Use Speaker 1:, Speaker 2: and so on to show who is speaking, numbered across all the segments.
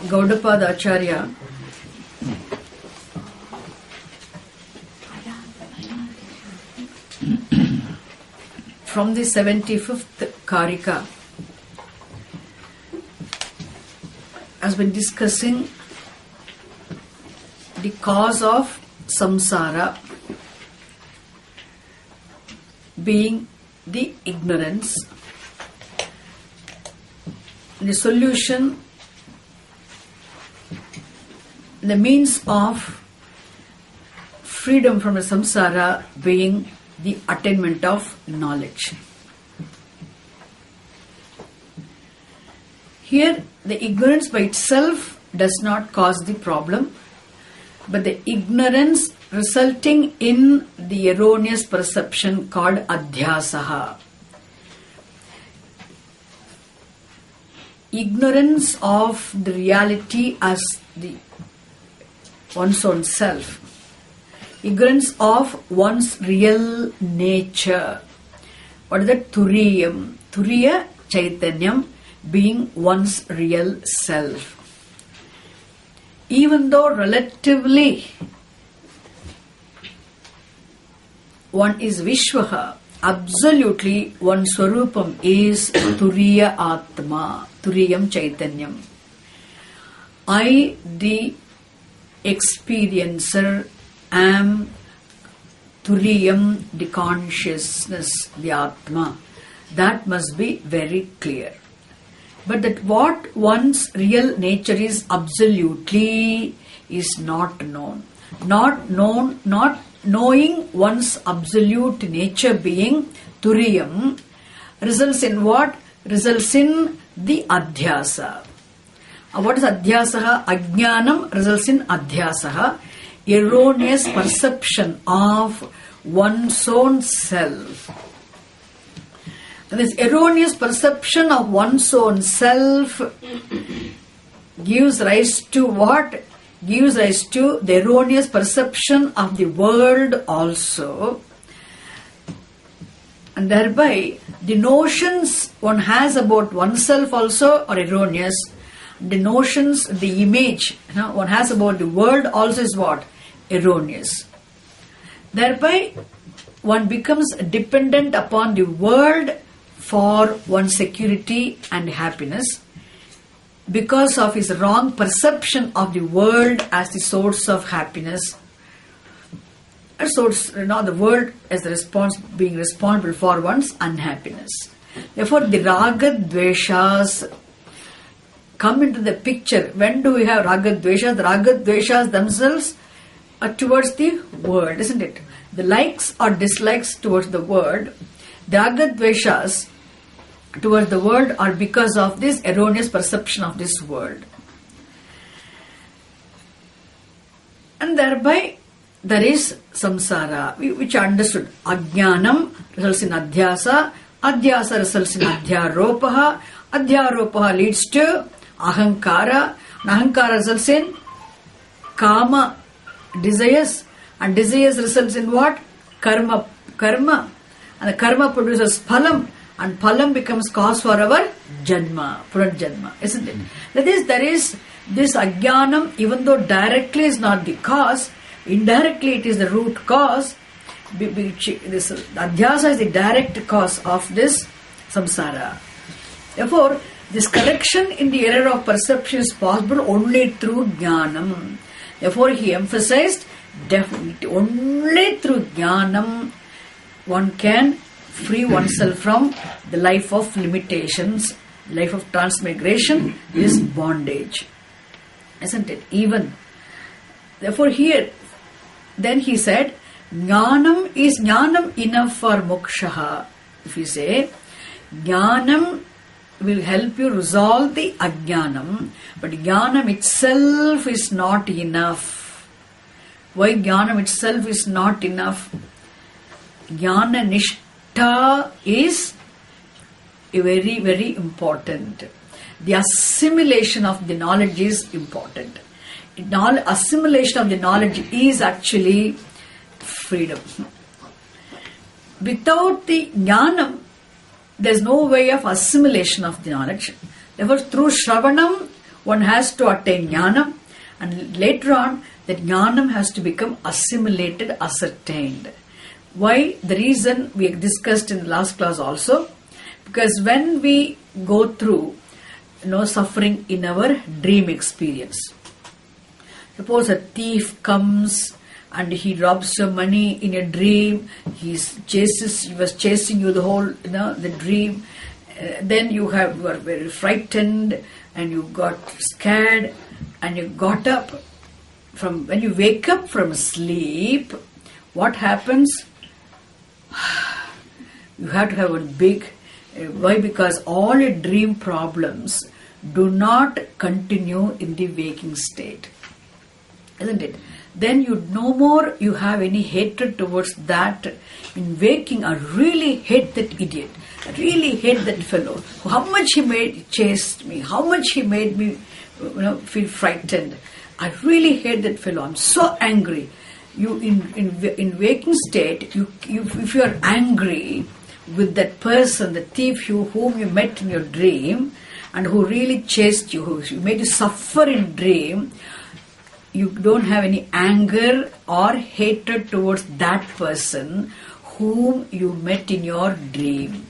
Speaker 1: Gaudapada Acharya from the 75th Karika has been discussing the cause of samsara being the ignorance, the solution, the means of freedom from the samsara being the attainment of knowledge. Here, the ignorance by itself does not cause the problem, but the ignorance resulting in the erroneous perception called adhyasaha. Ignorance of the reality as the one's own self. Ignorance of one's real nature. What is that? Turiyam. Turiya Chaitanyam being one's real self. Even though relatively one is Vishwaha, absolutely one Swarupam is Turiya Atma, Turiyam Chaitanyam. I, the experiencer, am Turiyam, the consciousness, the Atma. That must be very clear. But that what one's real nature is absolutely is not known. Not knowing one's absolute nature being Turiyam results in what? Results in the adhyasa. What is adhyasaha? Ajnanam results in adhyasaha. Erroneous perception of one's own self. And this erroneous perception of one's own self gives rise to what? Gives rise to the erroneous perception of the world also. And thereby, the notions one has about oneself also are erroneous. The notions, the image one has about the world also is what? Erroneous. Thereby, one becomes dependent upon the world for one's security and happiness because of his wrong perception of the world as the source of happiness. A source, the world as the being responsible for one's unhappiness. Therefore, the raga dveshas come into the picture. When do we have raga dveshas? The raga dveshas themselves are towards the world, isn't it? The likes or dislikes towards the world. The raga dveshas towards the world are because of this erroneous perception of this world. And thereby there is samsara, which are understood. Ajnanam results in adhyasa, adhyasa results in adhyaropaha, adhyaropaha leads to ahankara, and ahankara results in kama, desires, and desires results in what? Karma, and the karma produces phalam, and phalam becomes cause for our janma, purajjanma, isn't it? That is, there is this ajnanam, even though directly is not the cause, indirectly it is the root cause. This adhyasa is the direct cause of this samsara. Therefore, this correction in the error of perception is possible only through jnanam. Therefore, he emphasized definitely only through jnanam one can free oneself from the life of limitations, life of transmigration is bondage, isn't it? Even therefore, here then he said, jnanam is jnanam enough for moksha. If you say jnanam will help you resolve the ajnanam, but jnanam itself is not enough. Why jnanam itself is not enough? Jnana nishtha is very, very important. The assimilation of the knowledge is important. Assimilation of the knowledge is actually freedom. Without the jnanam, there is no way of assimilation of the knowledge. Therefore, through Shravanam, one has to attain jnanam, and later on that jnanam has to become assimilated, ascertained. Why? The reason we discussed in the last class also, because when we go through suffering in our dream experience, suppose a thief comes and he robs your money in a dream, he was chasing you the whole the dream, then you are very frightened and you got scared and you got up. When you wake up from sleep, what happens? You have to have a big why? Because all your dream problems do not continue in the waking state, isn't it? Then you no more you have any hatred towards that. In waking, I really hate that idiot. I really hate that fellow. How much he chased me. How much he made me feel frightened. I really hate that fellow. I'm so angry. You in waking state, if you are angry with that person, the thief whom you met in your dream, and who really chased you, who made you suffer in dream, you don't have any anger or hatred towards that person whom you met in your dream.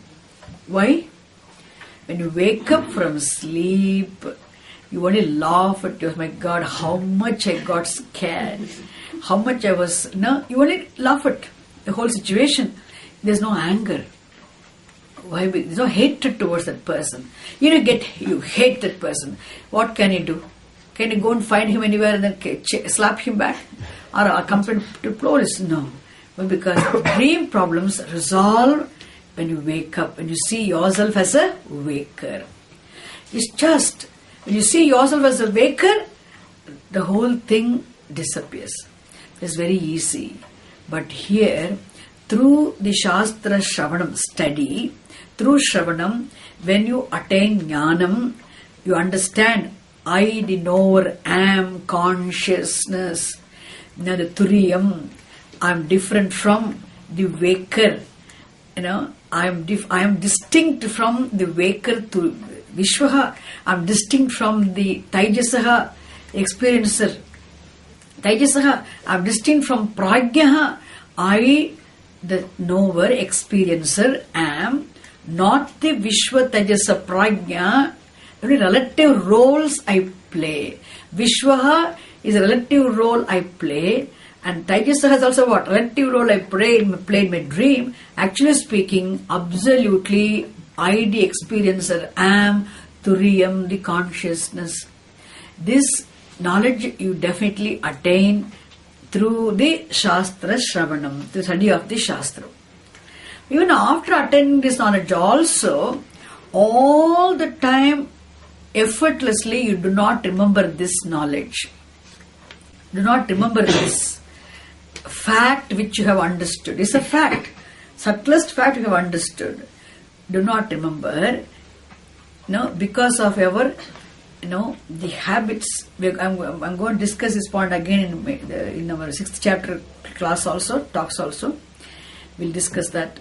Speaker 1: Why? When you wake up from sleep, you only laugh at you. Oh my God, how much I got scared. How much I was... No, you only laugh at the whole situation. There's no anger. Why? There's no hatred towards that person. You hate that person. What can you do? Can you go and find him anywhere and then slap him back? Or complain to police? No. Well, because dream problems resolve when you wake up, when you see yourself as a waker. It's just, when you see yourself as a waker, the whole thing disappears. It's very easy. But here, through the Shastra Shravanam study, through Shravanam, when you attain Jnanam, you understand I, the knower, am consciousness. Now the Turiyam, I am different from the waker. I am distinct from the waker to Vishwaha. I am distinct from the Taijasaha experiencer. Taijasaha, I am distinct from Prajnaha. I, the knower, experiencer, am not the Vishwa Taijasa Prajna. Only relative roles I play. Vishwaha is a relative role I play, and Taijasa has also what? Relative role I played in my dream. Actually speaking, absolutely, I, the experiencer, am Turiyam, the consciousness. This knowledge you definitely attain through the Shastra Shravanam, the study of the Shastra. Even after attaining this knowledge also, all the time, effortlessly, you do not remember this knowledge. Do not remember this fact which you have understood. It's a fact. Subtlest fact you have understood. Do not remember. Because of our, the habits. I'm going to discuss this point again in our 6th chapter class also, talks also. We'll discuss that.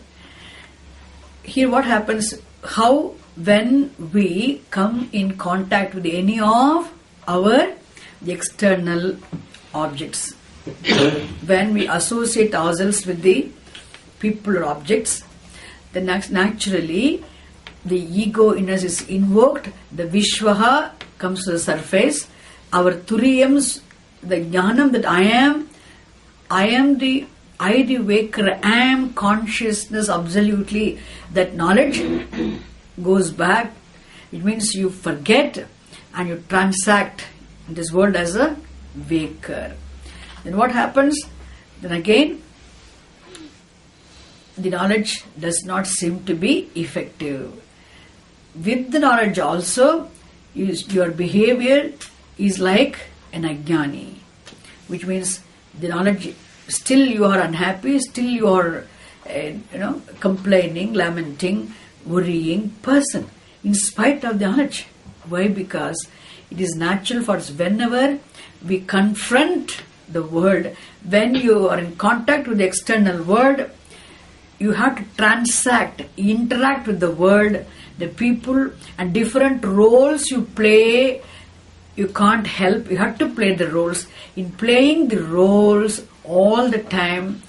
Speaker 1: Here what happens, how when we come in contact with any of the external objects, when we associate ourselves with the people or objects, then naturally the ego in us is invoked, the Vishwaha comes to the surface, our Turiyams, the Jnanam that I am the waker, I am consciousness absolutely, that knowledge goes back. It means you forget and you transact in this world as a waker. Then what happens? Then again, the knowledge does not seem to be effective. With the knowledge also, your behavior is like an ajnani, which means the knowledge, still you are unhappy, still you are complaining, lamenting, worrying person in spite of the knowledge. Why? Because it is natural for us. Whenever we confront the world, when you are in contact with the external world, you have to transact, interact with the world, the people, and different roles you play you can't help. You have to play the roles. In playing the roles all the time,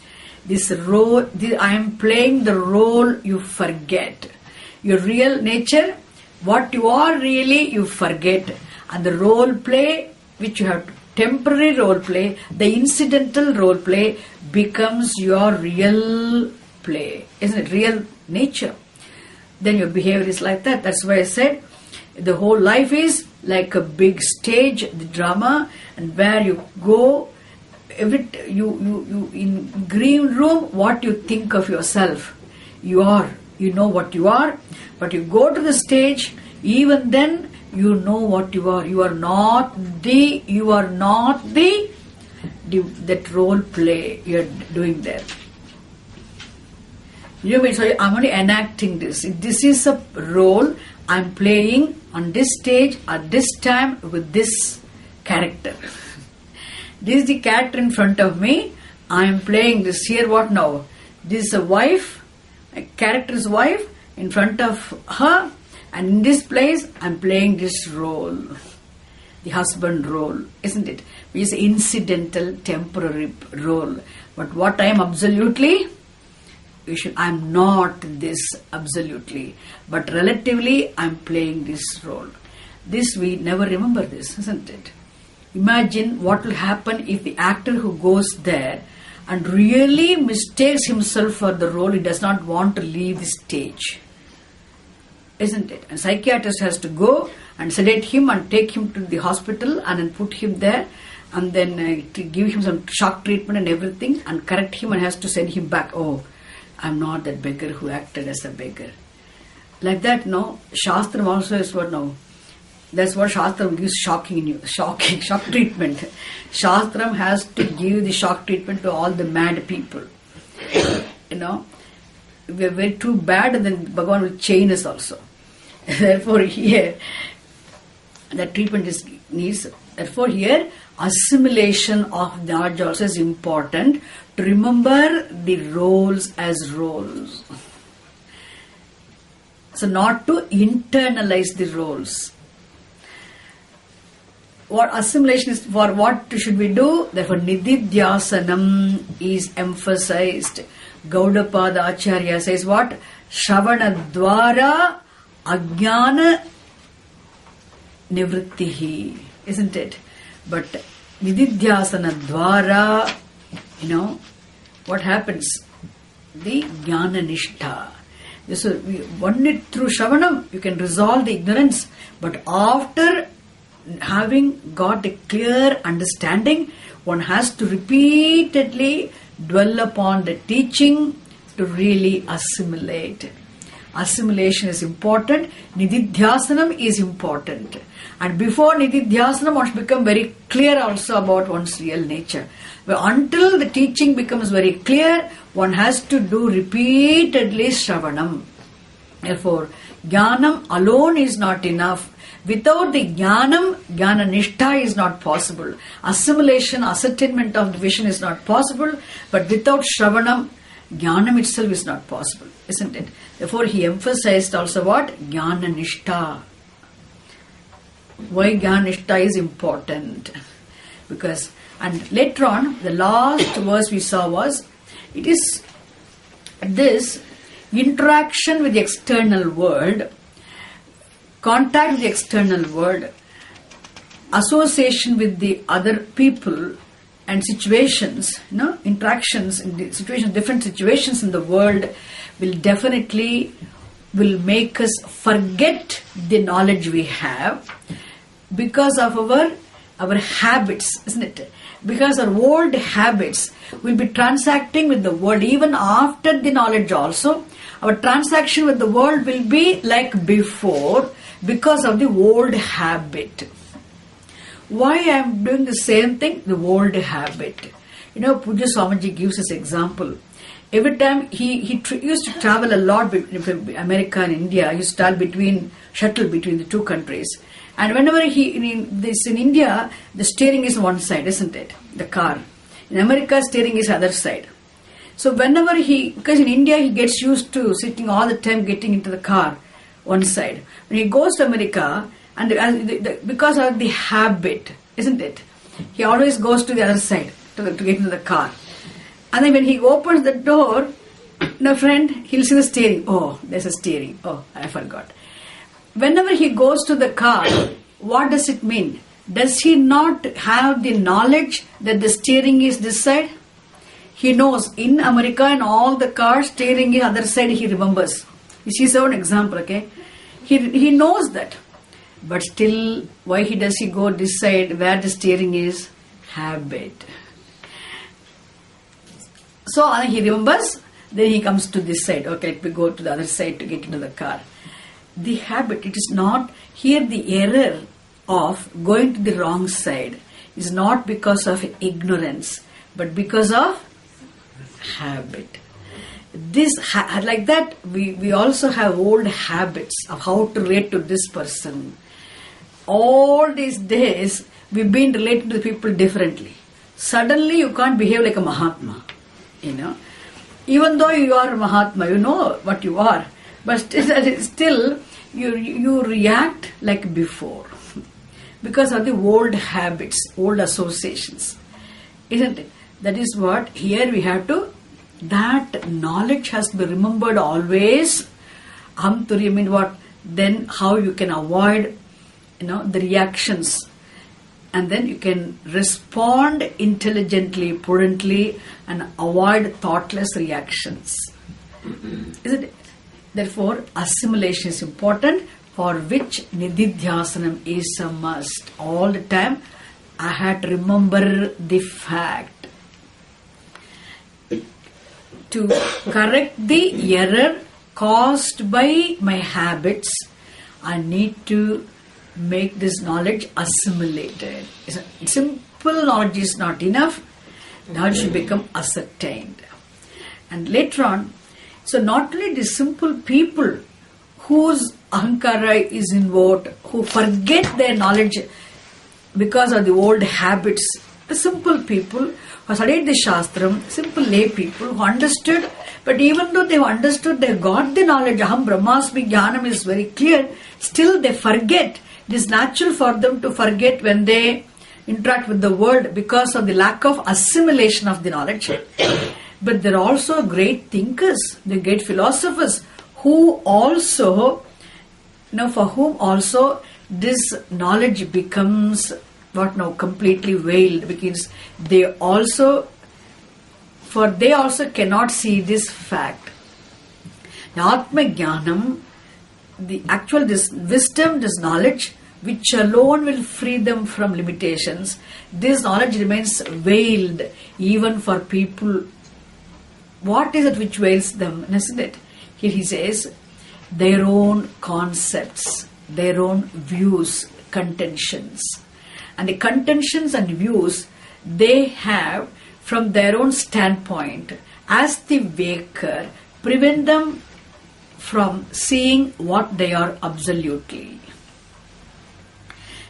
Speaker 1: I am playing the role, you forget. Your real nature, what you are really, you forget. And the role play, which you have temporary role play, the incidental role play becomes your real play, isn't it? Real nature. Then your behavior is like that. That's why I said the whole life is like a big stage, the drama, and where you go, you in green room, what you think of yourself. You know what you are, but you go to the stage, even then you know what you are. You are not that role play you're doing there. You mean, so I'm only enacting this. This is a role I'm playing on this stage at this time with this character. This is the character in front of me. I'm playing this here. What now? This is a wife, a character's wife in front of her, and in this place I'm playing this role, the husband role, isn't it? Which is incidental, temporary role. But what I am absolutely, I'm not this absolutely, but relatively I'm playing this role. This we never remember this, isn't it? Imagine what will happen if the actor who goes there and really mistakes himself for the role, he does not want to leave the stage, isn't it? And psychiatrist has to go and sedate him and take him to the hospital and then put him there and then to give him some shock treatment and everything and correct him and has to send him back. Oh, I'm not that beggar who acted as a beggar. Like that, no? Shastram also is what now? That's what Shastram gives shock treatment. Shastram has to give the shock treatment to all the mad people. You know, we are very too bad, and then Bhagavan will chain us also. Therefore, here, that treatment is needs. Therefore, here, assimilation of knowledge also is important to remember the roles as roles. So, not to internalize the roles. What assimilation is for, what should we do? Therefore, Nididhyasanam is emphasized. Gaudapada Acharya says what? Shravana dwara ajnana nivrittihi. Isn't it? But Nididhyasana dwara, what happens? The jnana nishtha. So, only through Shravanam you can resolve the ignorance. But after having got a clear understanding, one has to repeatedly dwell upon the teaching to really assimilate. Assimilation is important. Nididhyasanam is important. And before Nididhyasanam, one should become very clear also about one's real nature. But until the teaching becomes very clear, one has to do repeatedly Shravanam. Therefore, Jnanam alone is not enough. Without the Jnanam, Jnana Nishtha is not possible. Assimilation, ascertainment of the vision is not possible. But without Shravanam, Jnanam itself is not possible, isn't it? Therefore, he emphasized also what? Jnana Nishtha. Why Jnana Nishtha is important? Because, and later on, the last verse we saw was, it is this interaction with the external world, contact with the external world, association with the other people and situations, interactions in the situations, different situations in the world will definitely make us forget the knowledge we have because of our habits, isn't it? Because our old habits will be transacting with the world even after the knowledge also. Our transaction with the world will be like before because of the old habit. Why I am doing the same thing? The old habit. Pujya Swamiji gives us example. Every time he used to travel a lot between America and India. He used to travel shuttle between the two countries. And whenever in India, the steering is one side, isn't it? The car. In America, steering is other side. So whenever because in India he gets used to sitting all the time getting into the car, one side. When he goes to America And because of the habit, isn't it? He always goes to the other side to get into the car. And then when he opens the door, no friend, he'll see the steering. Oh, there's a steering. Oh, I forgot. Whenever he goes to the car, what does it mean? Does he not have the knowledge that the steering is this side? He knows in America and all the cars, steering is other side, he remembers. This is an example, okay? He knows that. But still, why does he go this side where the steering is? Habit. So he remembers, then he comes to this side. Okay, let me go to the other side to get into the car. The habit, it is not, here the error of going to the wrong side is not because of ignorance, but because of habit. This like that, we also have old habits of how to relate to this person. All these days, we've been relating to the people differently. Suddenly, you can't behave like a Mahatma, Even though you are a Mahatma, you know what you are, but still you react like before because of the old habits, old associations, isn't it? That is what here we have to. That knowledge has to be remembered always. Aham Turiya means what? Then how you can avoid, the reactions, and then you can respond intelligently, prudently, and avoid thoughtless reactions. Isn't it? Therefore, assimilation is important, for which Nididhyasanam is a must. All the time, I had to remember the fact. To correct the error caused by my habits, I need to make this knowledge assimilated. Simple knowledge is not enough. Knowledge should become ascertained. And later on, so not only the simple people whose ahankara is invoked, who forget their knowledge because of the old habits, the simple people who studied the Shastram, simple lay people who understood, but even though they understood, they got the knowledge, Aham Brahmasmi Jnanam is very clear, still they forget. It is natural for them to forget when they interact with the world because of the lack of assimilation of the knowledge. But there are also great thinkers, the great philosophers who also, for whom also this knowledge becomes completely veiled, because they also cannot see this fact. The Atma Jnanam, the actual this wisdom, this knowledge, which alone will free them from limitations, this knowledge remains veiled even for people. What is it which veils them, isn't it? Here he says, their own concepts, their own views, contentions. And the contentions and views they have from their own standpoint as the waker prevent them from seeing what they are absolutely.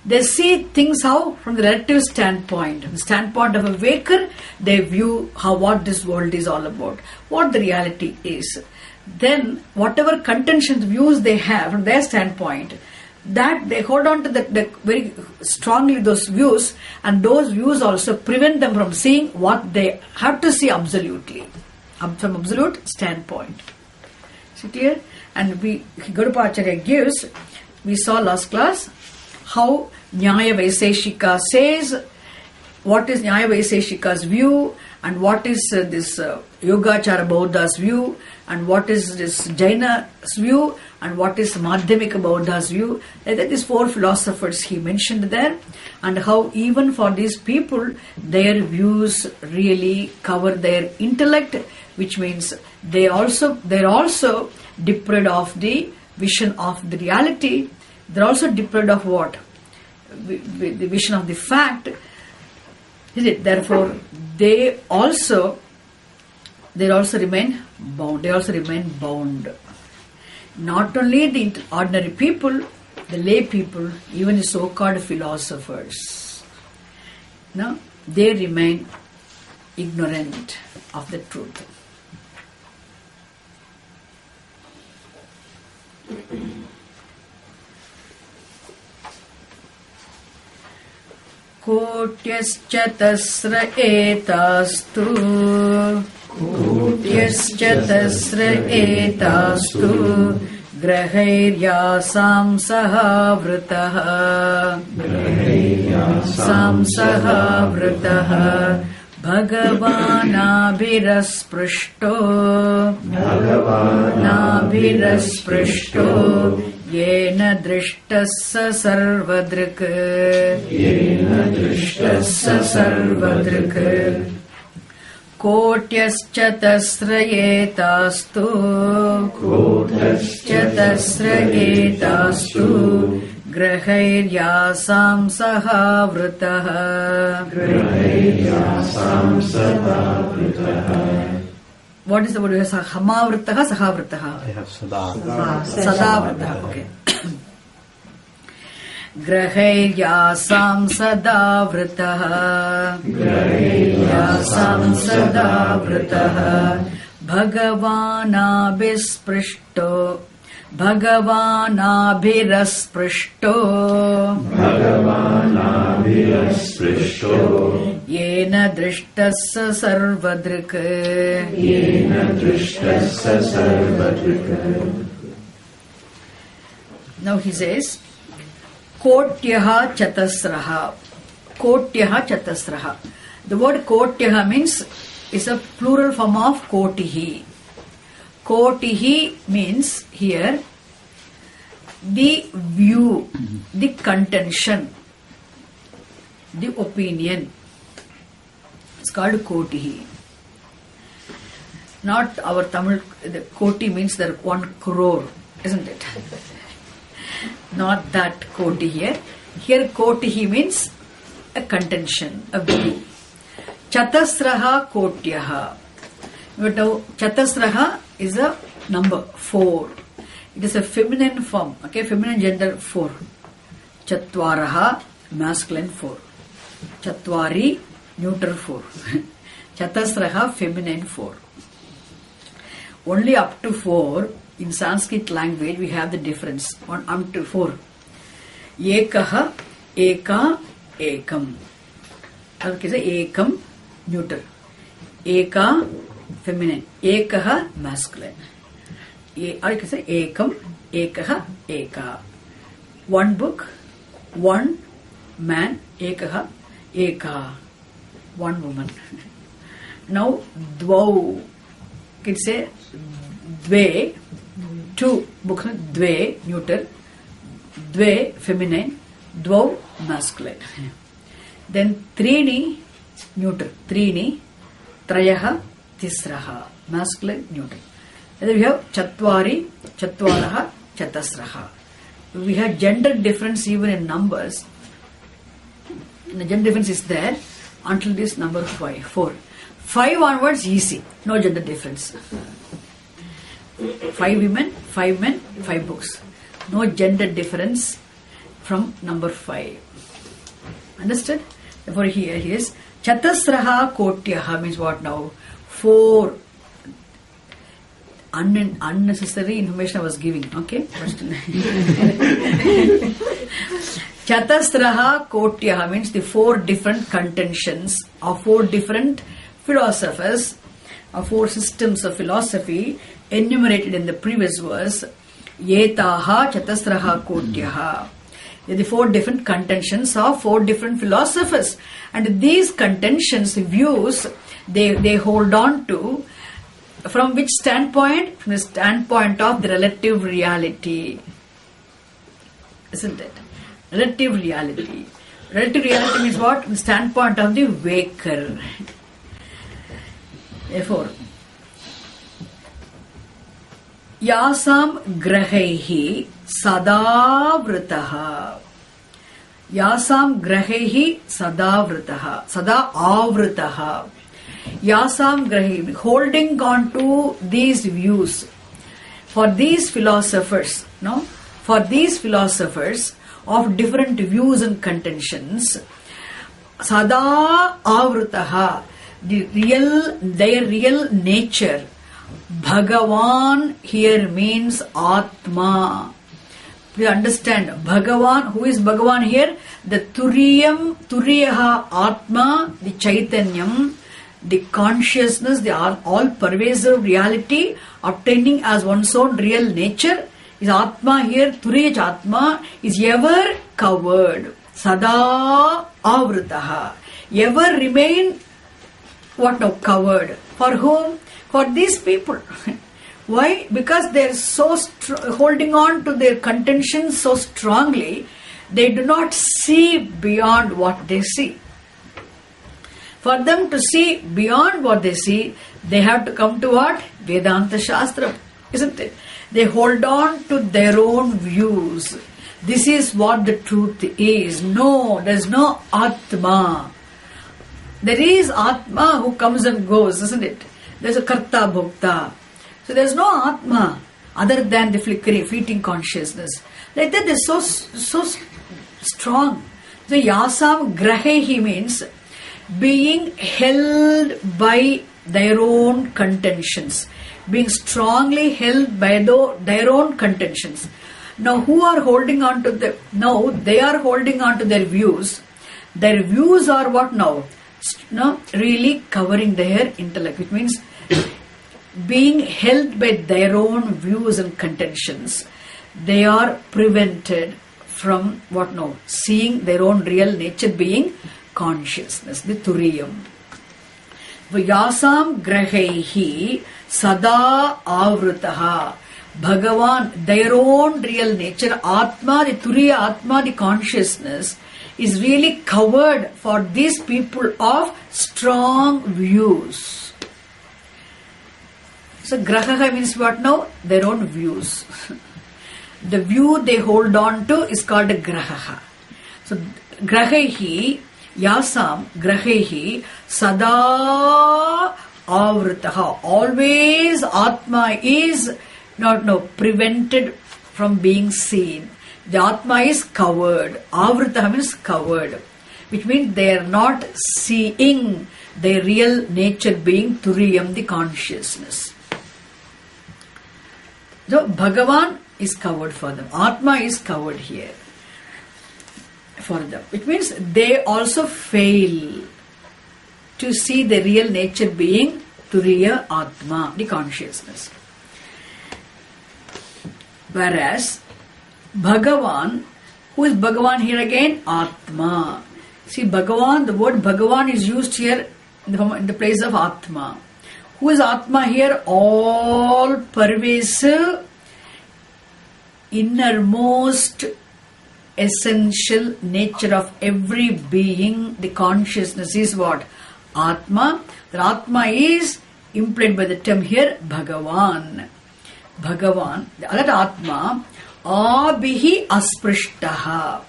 Speaker 1: They see things how? From the relative standpoint. From the standpoint of a waker, they view what this world is all about, what the reality is. Then, whatever contentions, views they have from their standpoint, that they hold on to the very strongly those views, and those views also prevent them from seeing what they have to see absolutely, from absolute standpoint. Is it clear? And Garupadacharya gives, we saw last class, how Nyaya Vaiseshika says, what is Nyaya Vaiseshika's view, and what is this Yogachara Bauddha's view, and what is this Jaina's view, and what is Madhyamika Bauddha's view. These four philosophers he mentioned there, and how even for these people, their views really cover their intellect, which means they're also deprived of the vision of the reality. They're also deprived of what? The vision of the fact. Is it? Therefore, they also remain bound. They also remain bound. Not only the ordinary people, the lay people, even the so-called philosophers, they remain ignorant of the truth. कोट्यश्चतस्र एतास्तु ग्रहैर्यासां सहावृतः भगवानाभिरस्पृष्टो येन दृष्टः स सर्वदृक् कोट्यश्चतस्र एतास्तु ग्रहैर्यासां सहावृतः What is the word? Hamavritah, sahavritah?
Speaker 2: I have sada.
Speaker 1: Sadavritah, okay. Graharyasam sadavritah Bhagavanabhirasprushto Yena drishtassa sarvadrik Now he says Kotyaha chatasraha. The word Kotyaha means is a plural form of Kotihi. Kotihi means here the view, the contention, the opinion. It's called Kotihi. Not our Tamil, the Koti means there 1 crore, isn't it? Not that Koti here. Here Kotihi means a contention, a view. Chatasraha Kotyaha. But now Chatasraha is a number 4. It is a feminine form, okay, feminine gender 4. Chatvaraha, masculine 4. Chatvari, neuter 4. Chatasraha, feminine 4. Only up to 4 in Sanskrit language we have the difference. On up to 4. Ekaha, eka, ekam. Okay, ekam, neuter. Eka, feminine. Ekaha, masculine. Or you can say ekam, ekaha, eka. 1 book, 1 man, ekaha, eka. 1 woman. Now, dvau. You can say dve, 2 books, dve, neuter. Dve, feminine. Dvau, masculine. Then trini, neuter. Trini, trayaha, tisraha. Masculine, neuter. And then we have Chatvari, Chatvaraha, Chatasraha. We have gender difference even in numbers. The gender difference is there until this number 4. 5 onwards easy, no gender difference. 5 women, 5 men, 5 books. No gender difference from number 5. Understood? Therefore here he is Chatasraha Kotyaha means what now? 4 unnecessary information I was giving. Okay? Chatasraha Kotyaha means the 4 different contentions of 4 different philosophers, or 4 systems of philosophy enumerated in the previous verse. Yetaha Chatasraha Kotyaha. The 4 different contentions of 4 different philosophers. And these contentions, views, they hold on to from which standpoint? From the standpoint of the relative reality. Isn't it? Relative reality. Relative reality means what? From the standpoint of the waker. Therefore, Yasam grahaihi sadavritaha. Yasam grahaihi sadavritaha. Sada avritaha. Yasam grahaihi. Holding on to these views. For these philosophers, no? For these philosophers of different views and contentions, sada avritaha. Their real nature. Bhagavan here means Atma. We understand Bhagavan. Who is Bhagavan here? The Turiyaha Atma, the Chaitanyam, the consciousness, the all-pervasive reality obtaining as one's own real nature is Atma here. Turiya Atma is ever covered. Sada Avritaha. Ever remain covered. For whom? For these people. Why? Because they are so holding on to their contentions so strongly, they do not see beyond what they see. For them to see beyond what they see, they have to come to what? Vedanta Shastra, isn't it? They hold on to their own views. This is what the truth is. No, there is no Atma. There is Atma who comes and goes, isn't it? There is a Karta Bhokta. So there is no Atma other than the flickering, fleeting consciousness. Like that, they are so strong. So Yasam Grahehi means being held by their own contentions. Being strongly held by their own contentions. Now who are holding on to the... Now they are holding on to their views. Their views are what now? Really covering their intellect. Which means being held by their own views and contentions. They are prevented from what now? Seeing their own real nature being consciousness, the Turiyam. Vyasam Grahehi Sada Avritaha. Bhagavan, their own real nature, Atma, the Turiya Atma, the consciousness, is really covered for these people of strong views. So Graha means what now? Their own views. The view they hold on to is called a Graha. So Grahehi, Yasam, Grahehi, Sada Avritaha. Always Atma is not prevented from being seen. The Atma is covered. Avritaha means covered. Which means they are not seeing their real nature being Turiyam, the consciousness. So Bhagavan is covered for them. Atma is covered here for them. It means they also fail to see the real nature being Turiya Atma, the consciousness. Whereas Bhagavan, who is Bhagavan here again? Atma. See, Bhagavan, the word Bhagavan is used here in the place of Atma. Who is Atma here? All pervasive, innermost, essential nature of every being. The consciousness is what? Atma. The Atma is implied by the term here Bhagavan. Bhagavan, that Atma, Abhihi Asprishtaha.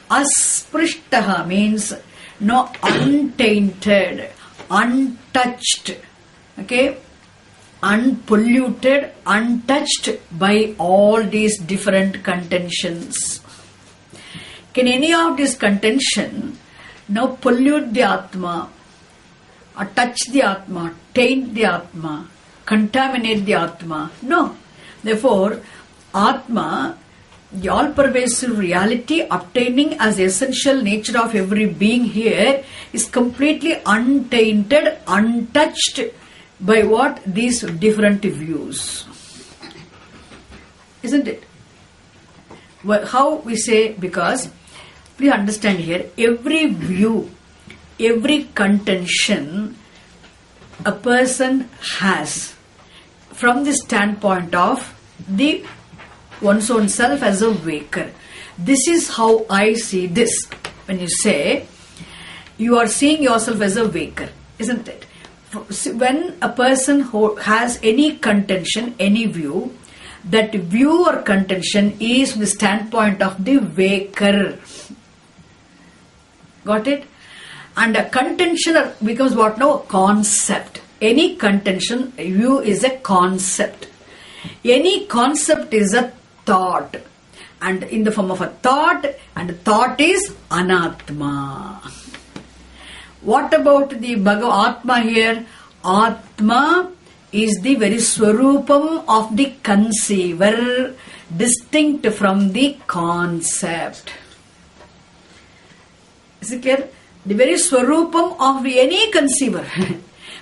Speaker 1: Asprishtaha means untainted, untouched, okay, unpolluted, untouched by all these different contentions. Can any of these contention now pollute the Atma, or touch the Atma, taint the Atma, contaminate the Atma? No. Therefore, Atma, the all-pervasive reality obtaining as the essential nature of every being here, is completely untainted, untouched by what? These different views. Isn't it? Well, how we say? Because, please understand here, every view, every contention a person has from the standpoint of the one's own self as a waker. This is how I see this. When you say you are seeing yourself as a waker, isn't it? When a person who has any contention, any view, that view or contention is from the standpoint of the waker. Got it? And a contention becomes what now? Concept. Any contention, view is a concept. Any concept is a thought, and in the form of a thought, and thought is Anatma. What about the Bhagavan Atma here? Atma is the very swarupam of the conceiver, distinct from the concept. Is it clear? The very swarupam of any conceiver,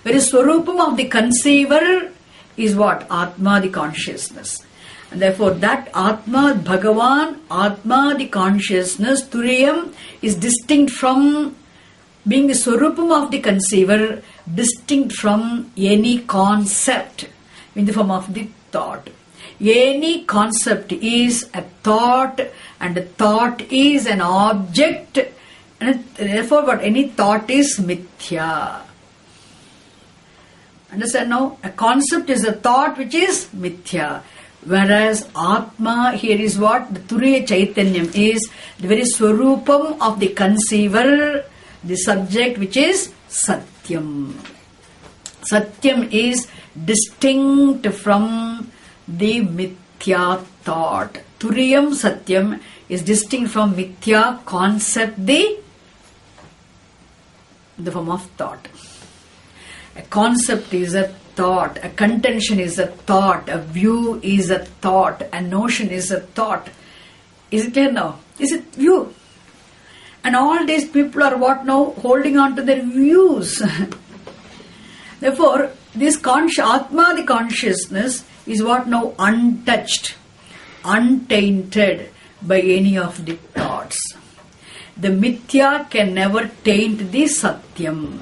Speaker 1: very swarupam of the conceiver is what? Atma, the consciousness. And therefore that Atma, Bhagavan, Atma, the consciousness, Turiyam, is distinct from being the swarupam of the conceiver, distinct from any concept in the form of the thought. Any concept is a thought, and a thought is an object, and therefore what? Any thought is mithya. Understand now? A concept is a thought which is mithya. Whereas Atma here is what? The Turiya Chaitanyam is the very swarupam of the conceiver, the subject which is Satyam. Satyam is distinct from the mithya thought. Turiyam Satyam is distinct from mithya concept, the form of thought. A concept is a thought, a contention is a thought, a view is a thought, a notion is a thought. Is it clear now? Is it view? And all these people are what now? Holding on to their views. Therefore, this Atma, the consciousness, is what now? Untouched, untainted by any of the thoughts. The mithya can never taint the Satyam.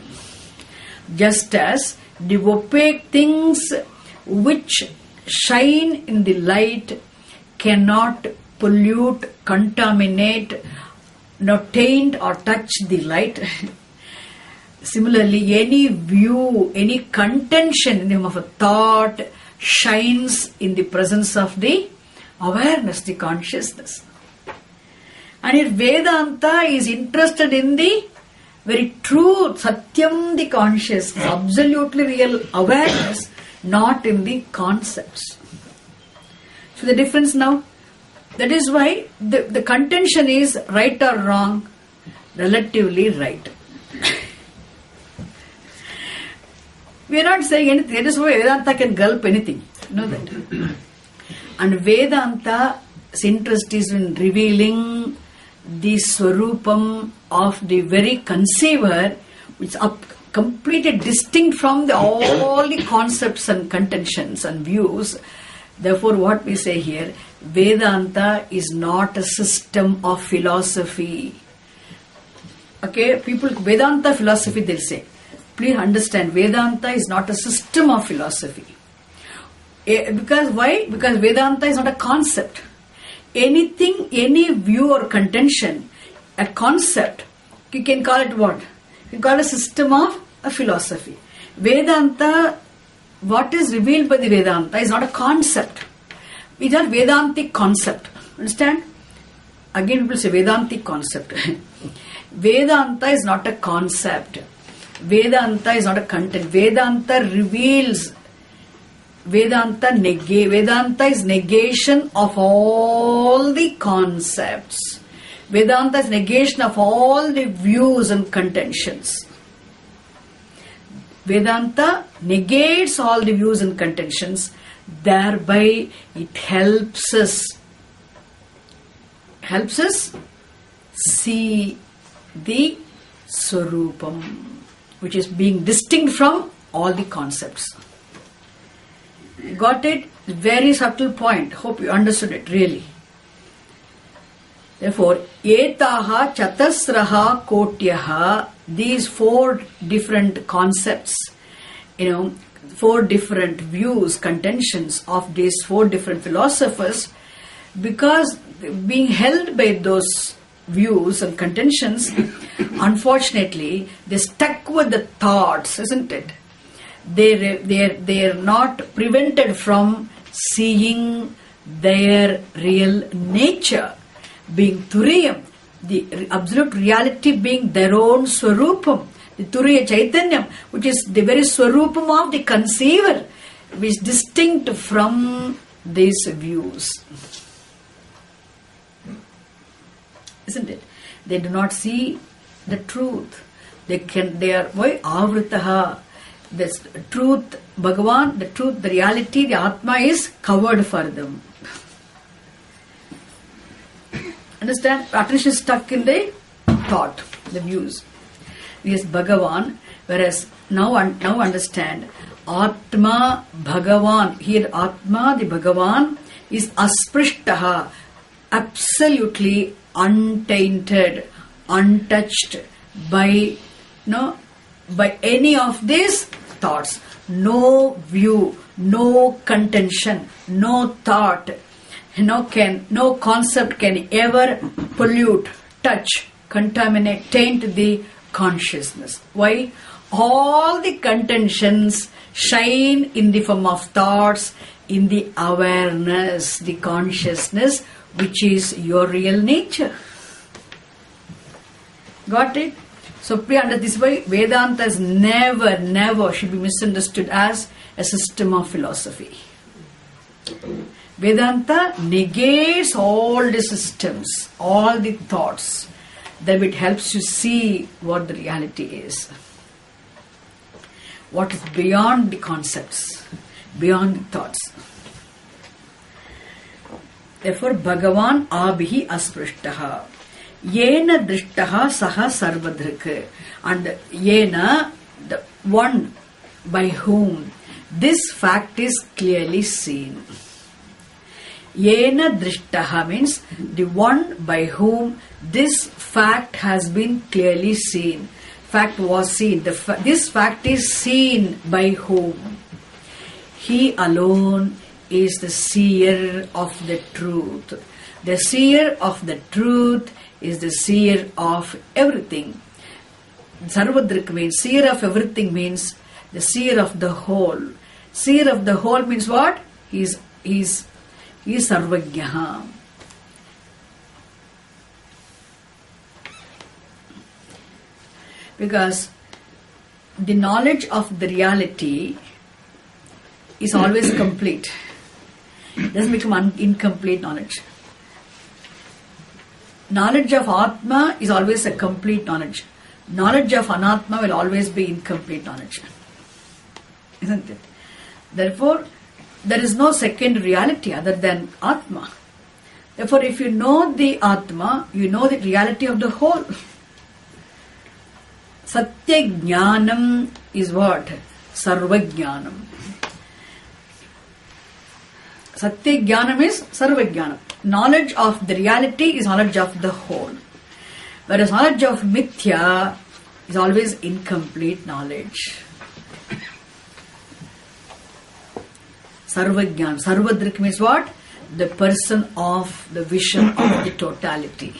Speaker 1: Just as the opaque things which shine in the light cannot pollute, contaminate, nor taint or touch the light. Similarly, any view, any contention in the form of a thought shines in the presence of the awareness, the consciousness. And if Vedanta is interested in the very true Satyam, the consciousness, absolutely real awareness, not in the concepts. So the difference now? That is why the contention is right or wrong, relatively right. We are not saying anything. That is why Vedanta can gulp anything. You know that. And Vedanta's interest is in revealing the swarupam of the very conceiver, which is completely distinct from all the concepts and contentions and views. Therefore, what we say here, Vedanta is not a system of philosophy. Okay, people, Vedanta philosophy, they'll say. Please understand, Vedanta is not a system of philosophy. Because why? Because Vedanta is not a concept. Anything, any view or contention, a concept, you can call it what? You call it a system of a philosophy. Vedanta, what is revealed by the Vedanta is not a concept. It is not Vedantic concept. Understand? Again people say Vedantic concept. Vedanta is not a concept. Vedanta is not a content. Vedanta reveals. Vedanta is negation of all the concepts. Vedanta is negation of all the views and contentions. Vedanta negates all the views and contentions. Thereby it helps us see the Swarupam, which is being distinct from all the concepts. Got it? Very subtle point. Hope you understood it really. Therefore, etaha chatasraha kotyaha, these 4 different concepts, 4 different views, contentions of these 4 different philosophers, because being held by those views and contentions, unfortunately, they stuck with the thoughts, isn't it? They are not prevented from seeing their real nature, being Turiyam, the absolute reality being their own Swarupam, the Turiya Chaitanyam, which is the very Swarupam of the conceiver, which is distinct from these views. Isn't it? They do not see the truth. They are why avritaha. this truth, Bhagavan, the truth, the reality, the Atma is covered for them. Understand? Attention is stuck in the thought, the views. Yes, Bhagavan, whereas now understand, Atma, Bhagavan, here Atma, the Bhagavan, is asprishtaha, absolutely untainted, untouched by any of these thoughts. No view, no contention, no thought, no concept can ever pollute, touch, contaminate, taint the consciousness. Why? All the contentions shine in the form of thoughts, in the awareness, the consciousness, which is your real nature. Got it? So, under this way, Vedanta is never should be misunderstood as a system of philosophy. Vedanta negates all the systems, all the thoughts. Then it helps you see what the reality is. What is beyond the concepts, beyond the thoughts. Therefore, Bhagavan abhihi asprishtaha. Yena drishtaha saha sarvadrik. And yena, the one by whom this fact is clearly seen. Yena drishtaha means the one by whom this fact has been clearly seen. Fact was seen. This fact is seen by whom? He alone is the seer of the truth. The seer of the truth is the seer of everything. Sarvadrik means, seer of everything means the seer of the whole. Seer of the whole means what? He is Sarvajnaha. Because the knowledge of the reality is always complete. It doesn't become incomplete knowledge. Knowledge of Atma is always a complete knowledge. Knowledge of Anatma will always be incomplete knowledge. Isn't it? Therefore, there is no second reality other than Atma. Therefore, if you know the Atma, you know the reality of the whole. Satya Jnanam is what? Sarvajnanam. Satya Jnanam is Sarvajnanam. Knowledge of the reality is knowledge of the whole. Whereas knowledge of Mithya is always incomplete knowledge. Sarvajnanam. Sarvadrik means what? The person of the vision of the totality.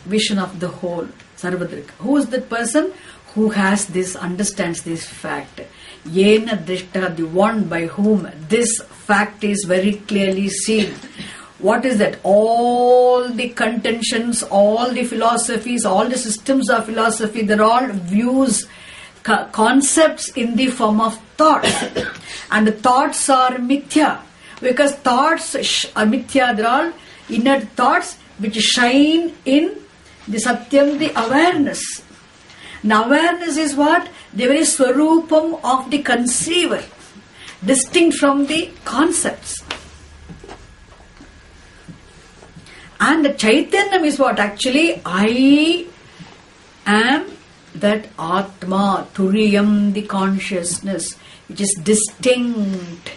Speaker 1: Vision of the whole. Sarvadrik. Who is that person? Who has this, understands this fact. Yena drishta, the one by whom this fact is very clearly seen. What is that? All the contentions, all the philosophies, all the systems of philosophy, they're all views, concepts in the form of thoughts. And the thoughts are mithya. Because thoughts are mithya, they're all inner thoughts which shine in the satyam, the awareness. Now awareness is what? The very swarupam of the conceiver, distinct from the concepts. And the Chaitanyam is what? Actually, I am that Atma, Turiyam, the consciousness, which is distinct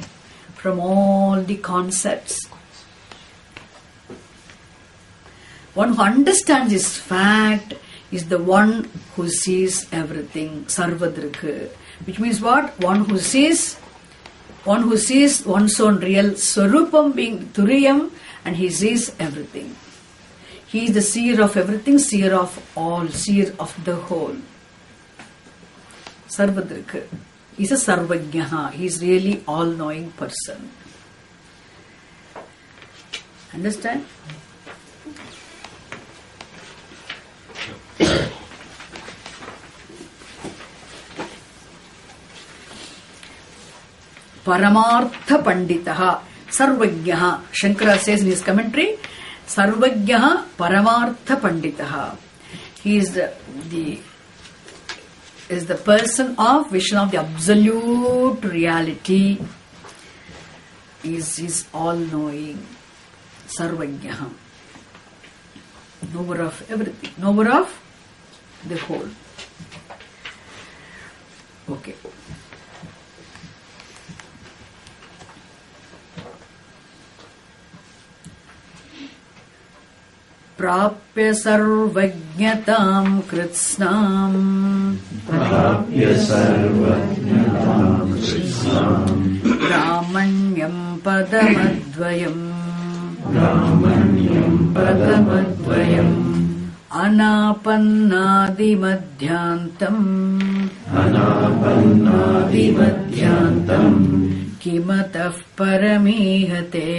Speaker 1: from all the concepts. One who understands this fact is the one who sees everything, Sarvadrik, which means what? One who sees one's own real Swarupam being Turiyam, and he sees everything. He is the seer of everything, seer of all, seer of the whole. Sarvadrik. He is a Sarvajnaha. He is really all-knowing person. Understand? Paramartha Panditaha Sarvajnaha. Shankara says in his commentary, Sarvajnaha Paramartha Panditaha. He is the is the person of vision of the absolute reality. Is all-knowing, Sarvajnaha, knower of everything, knower of the whole. Okay. Prapya sarvajnatam kritsnam Brahmanyam padamadvayam Anapannadi madhyantam Kimataf paramihate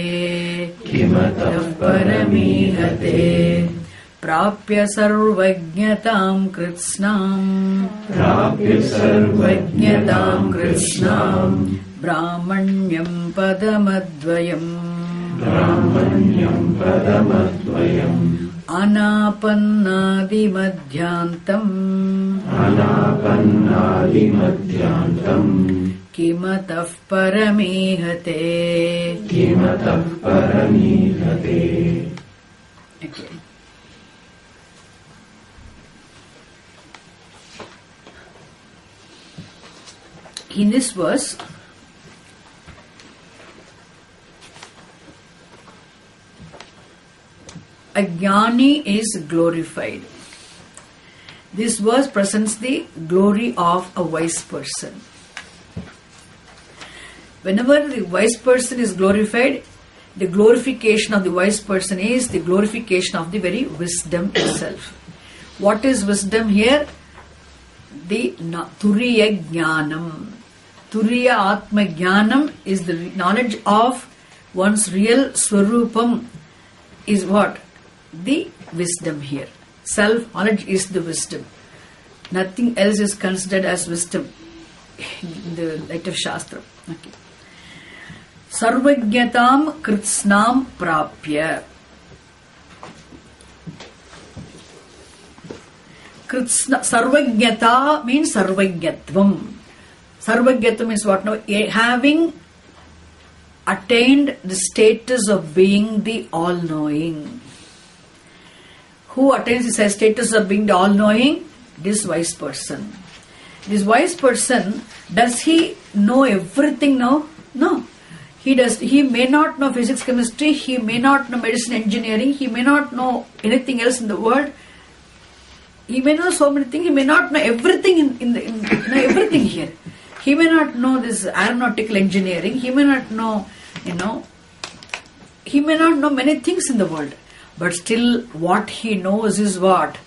Speaker 1: Prapya sarvajnatam kritsnam Brahmanyam padamadvayam Anapannadi madhyantam Kimataf paramihate. Okay. In this verse, a jnani is glorified. This verse presents the glory of a wise person. Whenever the wise person is glorified, the glorification of the wise person is the glorification of the very wisdom itself. What is wisdom here? The Turiya Jnanam. Turiya Atma Jnanam is the knowledge of one's real Swarupam is what? The wisdom here. Self-knowledge is the wisdom. Nothing else is considered as wisdom in the light of Shastra. Okay. Sarvajnatam kritsnam prapya. Sarvajnata means sarvajnatvam. Sarvajnatvam means what now? Having attained the status of being the all-knowing. Who attains the status of being the all-knowing? This wise person. This wise person, does he know everything now? No. He may not know physics, chemistry, he may not know medicine, engineering, he may not know anything else in the world. He may know so many things, he may not know everything in everything here. He may not know this aeronautical engineering, he may not know, he may not know many things in the world. But still what he knows is what?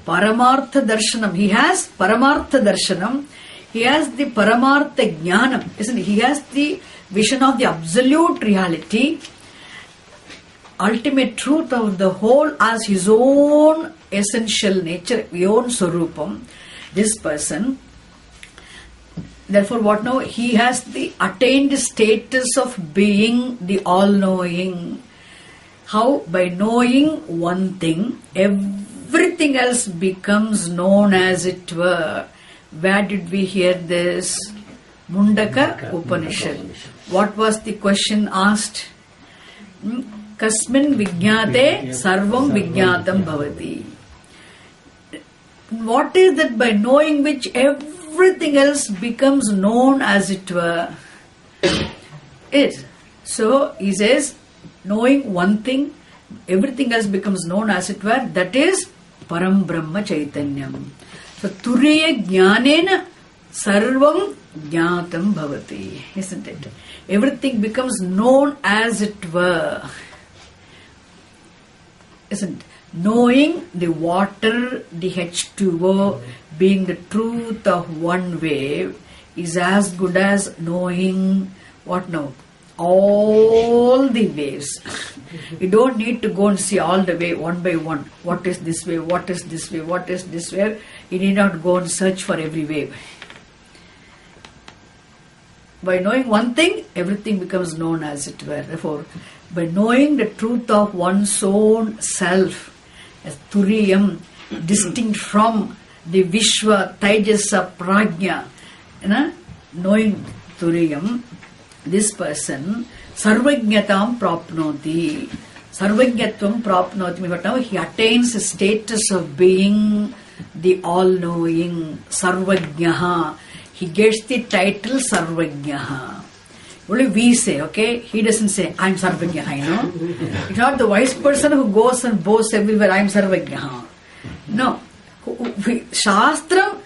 Speaker 1: Paramartha darshanam. He has Paramartha darshanam. He has the Paramartha jnanam. Isn't it? He has the vision of the absolute reality, ultimate truth of the whole as his own essential nature, his own Swarupam. This person, therefore what now? He has the attained status of being the all-knowing. How? By knowing one thing, everything else becomes known as it were. Where did we hear this? Mundaka Upanishad. What was the question asked? Kasmin vijñāte sarvam vijñātam bhavati. What is that by knowing which everything else becomes known as it were? Is. So he says, knowing one thing, everything else becomes known as it were. That is Param Brahma Chaitanyam. So Turiya Jnanena Sarvam Jnatam Bhavati. Isn't it? Everything becomes known as it were. Isn't it? Knowing the water, the H2O, being the truth of one wave is as good as knowing what now? All the waves. You don't need to go and see all the way one by one. What is this wave? What is this wave? What is this wave? You need not go and search for every wave. By knowing one thing, everything becomes known as it were. Therefore, by knowing the truth of one's own self, as Turiyam, distinct from the Vishwa, Taijasa, Prajna, knowing Turiyam, this person, Sarvajnatam Prapnoti. Sarvajnatvam Prapnoti. But now he attains the status of being the all-knowing, Sarvajnaha. He gets the title Sarvajnaha. Only we say, okay? He doesn't say, I'm Sarvajnaha, you know? It's not the wise person who goes and boasts everywhere, I'm Sarvajnaha. No. Shastra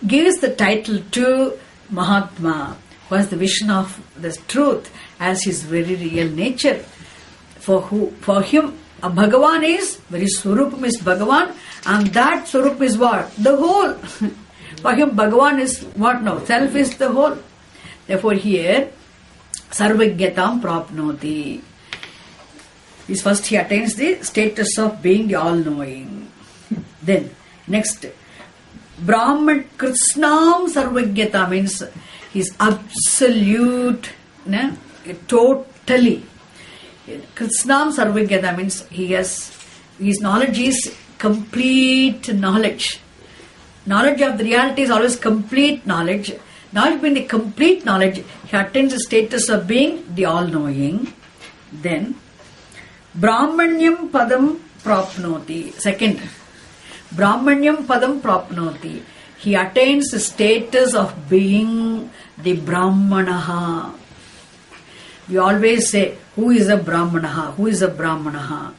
Speaker 1: gives the title to Mahatma, who has the vision of the truth as his very real nature. For him, a Bhagavan is, very Swarupam is Bhagavan, and that Swarup is what? The whole. For him, Bhagavan is what now? Self is the whole. Therefore here, Sarvajnatam Prapnoti. First he attains the status of being the all-knowing. Then, next, Brahman Krishnam Sarvajnata means he's absolute, totally. Krishnam Sarvajnata means his knowledge is complete knowledge. Knowledge of the reality is always complete knowledge. Knowledge being the complete knowledge, he attains the status of being the all-knowing. Then, Brahmanyam Padam Prapnoti. Second, Brahmanyam Padam Prapnoti. He attains the status of being the Brahmanaha. We always say, who is a Brahmanaha? Who is a Brahmanaha?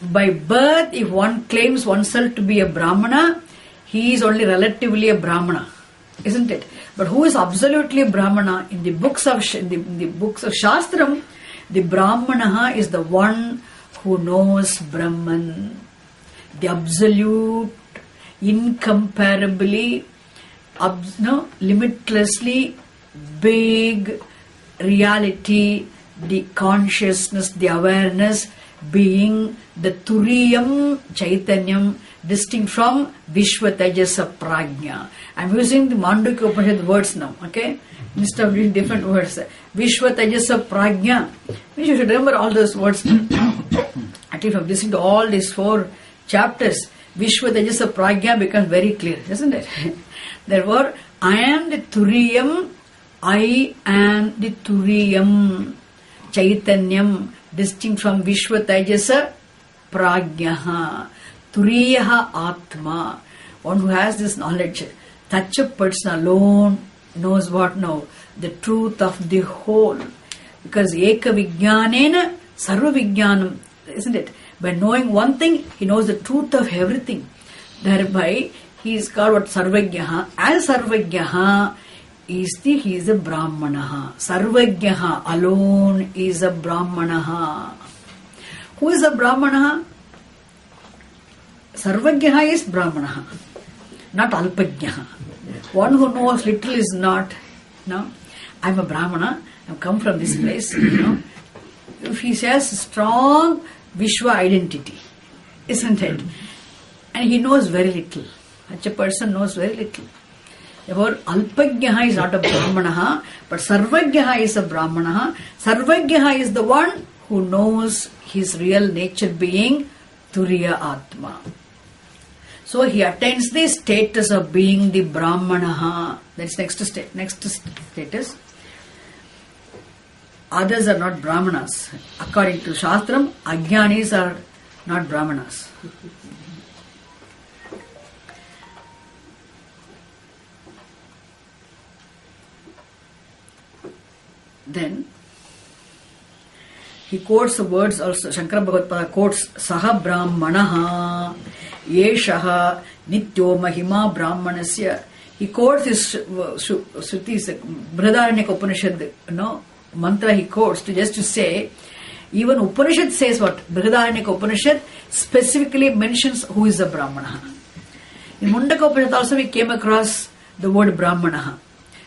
Speaker 1: By birth, if one claims oneself to be a Brahmana, he is only relatively a Brahmana, isn't it? But who is absolutely a Brahmana? In the books of Shastram, the Brahmanaha is the one who knows Brahman, the absolute, incomparably, limitlessly big reality, the consciousness, the awareness, being the Turiyam Chaitanyam, distinct from Vishwa Taijasa Prajna. I'm using the Mandukya Upanishad words now, okay? Instead of using different words. Vishwa Taijasa Prajna. You should remember all those words. At least from listening to all these 4 chapters, Vishwa Taijasa Prajna becomes very clear, isn't it? Therefore, I am the Turiyam, I am the Turiyam Chaitanyam, distinct from Vishwa Taijasa Prajnaha. Turiyaha Atma. One who has this knowledge, such a person alone knows what now? The truth of the whole. Because Eka Vijnanena Sarva Vijnanam, isn't it? By knowing one thing, he knows the truth of everything. Thereby, he is called what? Sarvajnaha. As Sarvajnaha, he is a Brahmanaha. Sarvajnaha alone is a Brahmanaha. Who is a Brahmanaha? Sarvajnaha is Brahmanaha, not Alpajnaha. One who knows little is not, I'm a Brahmana, I've come from this place, If he has strong Vishwa identity, isn't it? And he knows very little. Such a person knows very little. Therefore, Alpajnaha is not a Brahmanaha, but Sarvajnaha is a Brahmanaha. Sarvajnaha is the one who knows his real nature being Turiya Atma. So he attains the status of being the Brahmanaha. That's next status. Others are not Brahmanas. According to Shastram, Ajnanis are not Brahmanas. Then he quotes the words also. Shankara Bhagavad quotes Saha Brahmanaha Yeshaha Nityo Mahima Brahmanasya. He quotes his Shrutis, Brihadaranyaka Upanishad, mantra he quotes just to say, even Upanishad says what? Brihadaranyaka Upanishad specifically mentions who is a Brahmana. In Mundaka Upanishad also we came across the word Brahmana.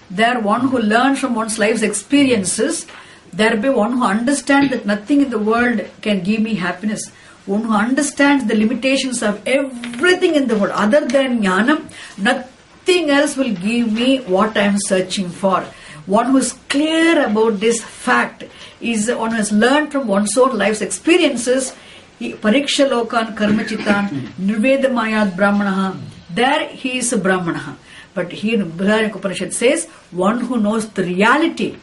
Speaker 1: They are one who learns from one's life's experiences. There be one who understands that nothing in the world can give me happiness. One who understands the limitations of everything in the world. Other than Jnanam, nothing else will give me what I am searching for. One who is clear about this fact is one who has learned from one's own life's experiences. Pariksha Lokan Karmachitan Nirvedamayad Brahmanaha. there he is a Brahmana. But here Brihadaranyaka Upanishad says, one who knows the reality,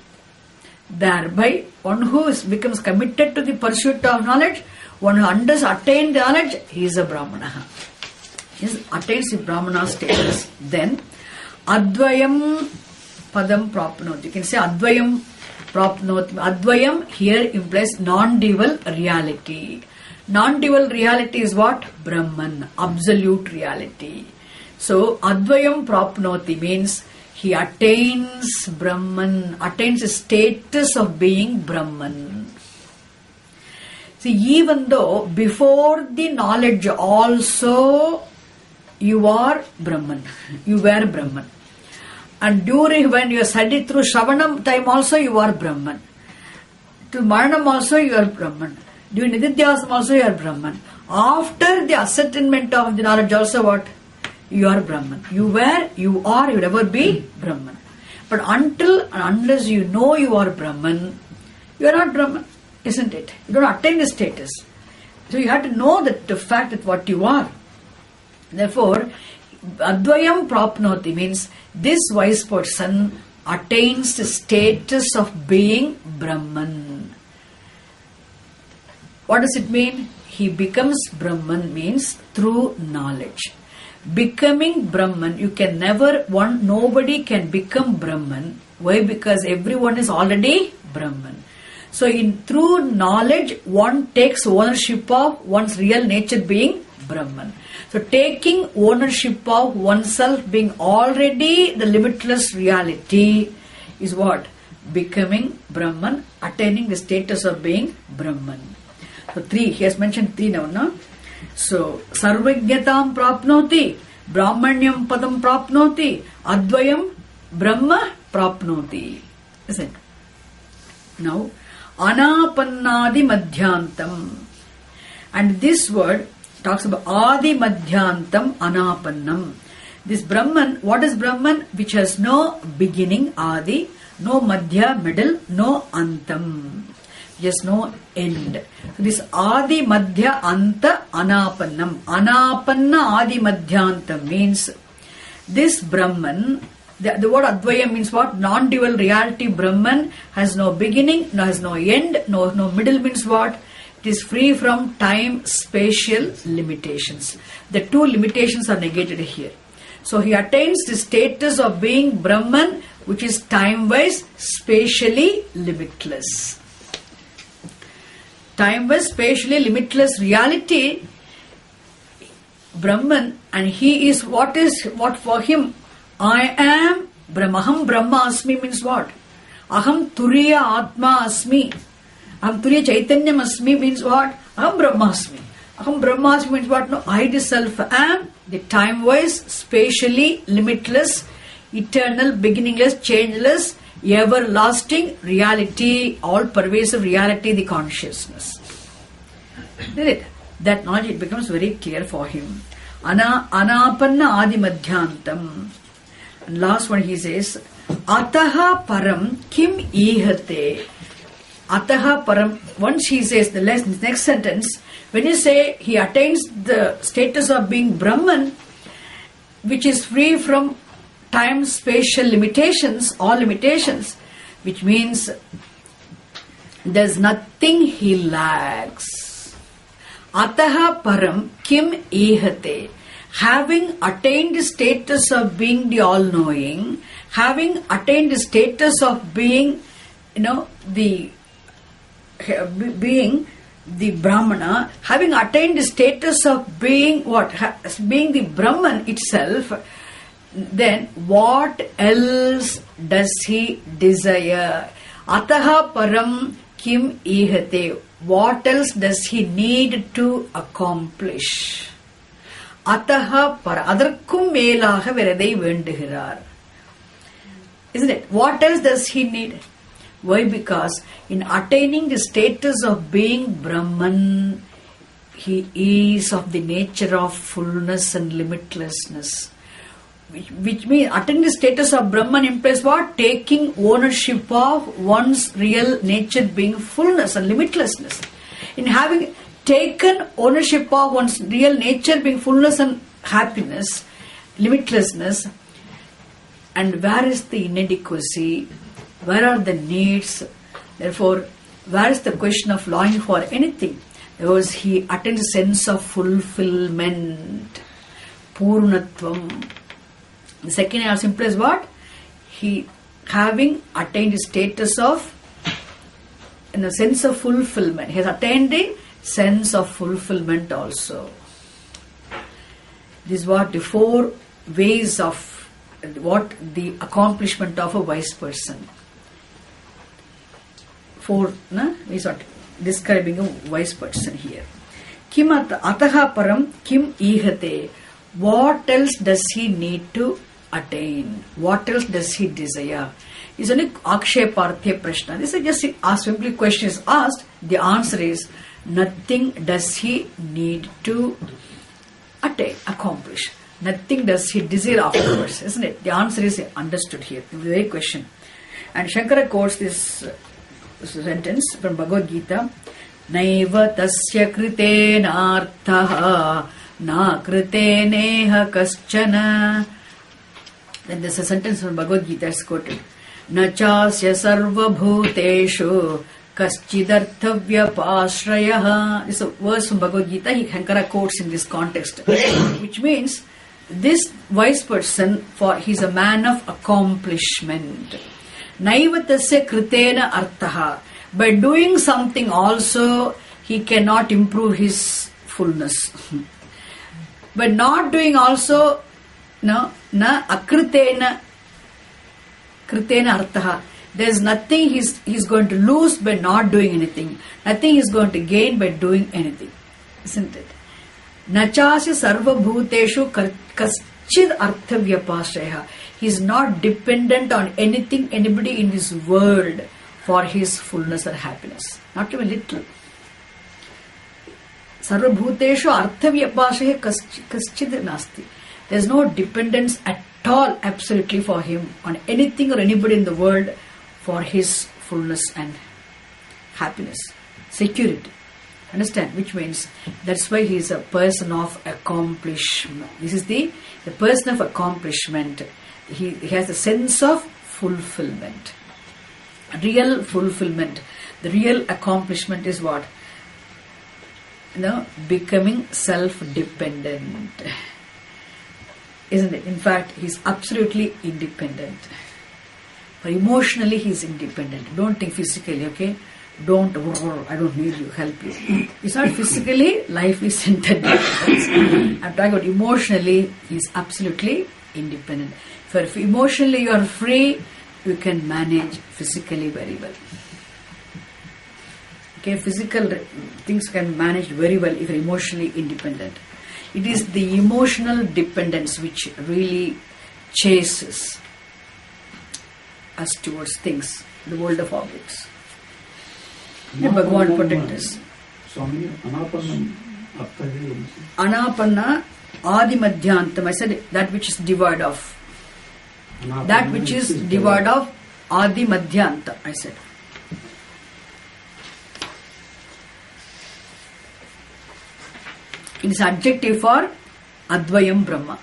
Speaker 1: thereby one who becomes committed to the pursuit of knowledge, one who attains the knowledge, he is a Brahmana. He attains the Brahmana status. Then Advayam Padam Prapnoti. You can say Advayam Prapnoti. Advayam here implies non-dual reality. Non-dual reality is what? Brahman, absolute reality. So Advayam Prapnoti means he attains Brahman, attains the status of being Brahman. See, even though before the knowledge also you are Brahman, you were Brahman. And during when you study through Shravanam time also you are Brahman. To Maranam also you are Brahman. During Nididhyasam also you are Brahman. After the ascertainment of the knowledge also what? You are Brahman. You were, you are, you will ever be Brahman. But until and unless you know you are Brahman, you are not Brahman, isn't it? You don't attain the status. So you have to know that the fact that what you are. Therefore, Advayam Prapnoti means this wise person attains the status of being Brahman. What does it mean? He becomes Brahman means through knowledge. Becoming Brahman, you can never, nobody can become Brahman. Why? Because everyone is already Brahman. So through knowledge, one takes ownership of one's real nature being Brahman. So taking ownership of oneself being already the limitless reality is what? Becoming Brahman, attaining the status of being Brahman. So he has mentioned 3 now, no? So, Sarvajnatam Prapnoti, Brahmanyam Padam Prapnoti, Advayam Brahma Prapnoti. Isn't it? Now, Anapannadi Madhyantam. And this word talks about Adi Madhyantam Anapannam. This Brahman, what is Brahman? Which has no beginning, Adi, no Madhya, middle, no Antam. Just no end. So this Adi Madhya Anta Anapannam. Anapanna Adi Madhyanta means this Brahman, the word Advaya means what? Non-dual reality Brahman has no beginning, has no end, no middle means what? It is free from time, spatial limitations. The 2 limitations are negated here. So he attains the status of being Brahman, which is time-wise, spatially limitless. Time-wise, spatially limitless reality, Brahman, and he is what for him? I am Brahmaham Brahma Asmi means what? Aham Turiya Atma Asmi. Aham Turiya Chaitanyam Asmi means what? Aham Brahma Asmi. Aham Brahma Asmi means what? No, I the self am the time-wise, spatially limitless, eternal, beginningless, changeless, everlasting reality, all-pervasive reality, the consciousness. Did it? That knowledge, it becomes very clear for him. Anapanna Adi Madhyantam. And last one he says, Ataha Param Kim Ihate. Ataha Param. Once he says the next sentence, when you say he attains the status of being Brahman, which is free from time, spatial limitations, all limitations, which means there's nothing he lacks. Ataha Param Kim Ihate. Having attained the status of being the all-knowing, having attained the status of being, being the Brahmana, having attained the status of being what? Being the Brahman itself, then what else does he desire? Ataha Param Kim Ihate. What else does he need to accomplish? Ataha Para. Adarkum melaga veradai vendugirar. Isn't it? What else does he need? Why? Because in attaining the status of being Brahman, he is of the nature of fullness and limitlessness. Which means attaining the status of Brahman implies what? Taking ownership of one's real nature being fullness and limitlessness. In having taken ownership of one's real nature being fullness and happiness, limitlessness, and where is the inadequacy, where are the needs, therefore where is the question of longing for anything. Because he attains a sense of fulfillment, purnatvam. The second as simple as what? He having attained a status of, in a sense of fulfillment. He has attained a sense of fulfillment also. This is what the four ways of what the accomplishment of a wise person. Four, is what describing a wise person here. Kim ataha param kim ihate. What else does he need to attain? What else does he desire? It's only aksheparthya prashna. This is just simply question is asked. The answer is nothing does he need to attain, accomplish. Nothing does he desire afterwards, isn't it? The answer is understood here. The very question. And Shankara quotes this sentence from Bhagavad Gita. Naiva tasya kritena arthaha na kriteneha kaschana. Then there's a sentence from Bhagavad Gita is quoted. Nachasya sarva bhuteshu kaschidharthavyapashrayah. This is a verse from Bhagavad Gita. Shankara quotes in this context, which means this wise person, for he is a man of accomplishment. Naivatasya kritena arthaha. By doing something also, he cannot improve his fullness. By not doing also, na akritena arthaha. There is nothing he's going to lose by not doing anything. Nothing he's going to gain by doing anything. Isn't it? Nachasya sarva bhuteshu kaschid arthavyapashraya. He is not dependent on anything, anybody in this world for his fullness or happiness. Not even little. Sarva bhuteshu arthavyapashraya kaschid nasti. There is no dependence at all, absolutely, for him on anything or anybody in the world for his fullness and happiness, security. Understand? Which means that's why he is a person of accomplishment. This is the person of accomplishment. He has a sense of fulfillment. Real fulfillment. The real accomplishment is what? Becoming self-dependent. Isn't it? In fact, he is absolutely independent. But emotionally, he is independent. Don't think physically, okay? Don't, I don't need you, help you. It's not physically, life is centered. I'm talking about emotionally, he is absolutely independent. So if emotionally you are free, you can manage physically very well. Okay, physical things can manage very well if you are emotionally independent. It is the emotional dependence which really chases us towards things, the world of objects. May Bhagavan protect us.
Speaker 2: Swami, Anapanna Artha.
Speaker 1: Anapanna Adi Madhyantam. I said that which is devoid of. That which is devoid of Adi Madhyanta, I said. It is adjective for Advayam Brahma.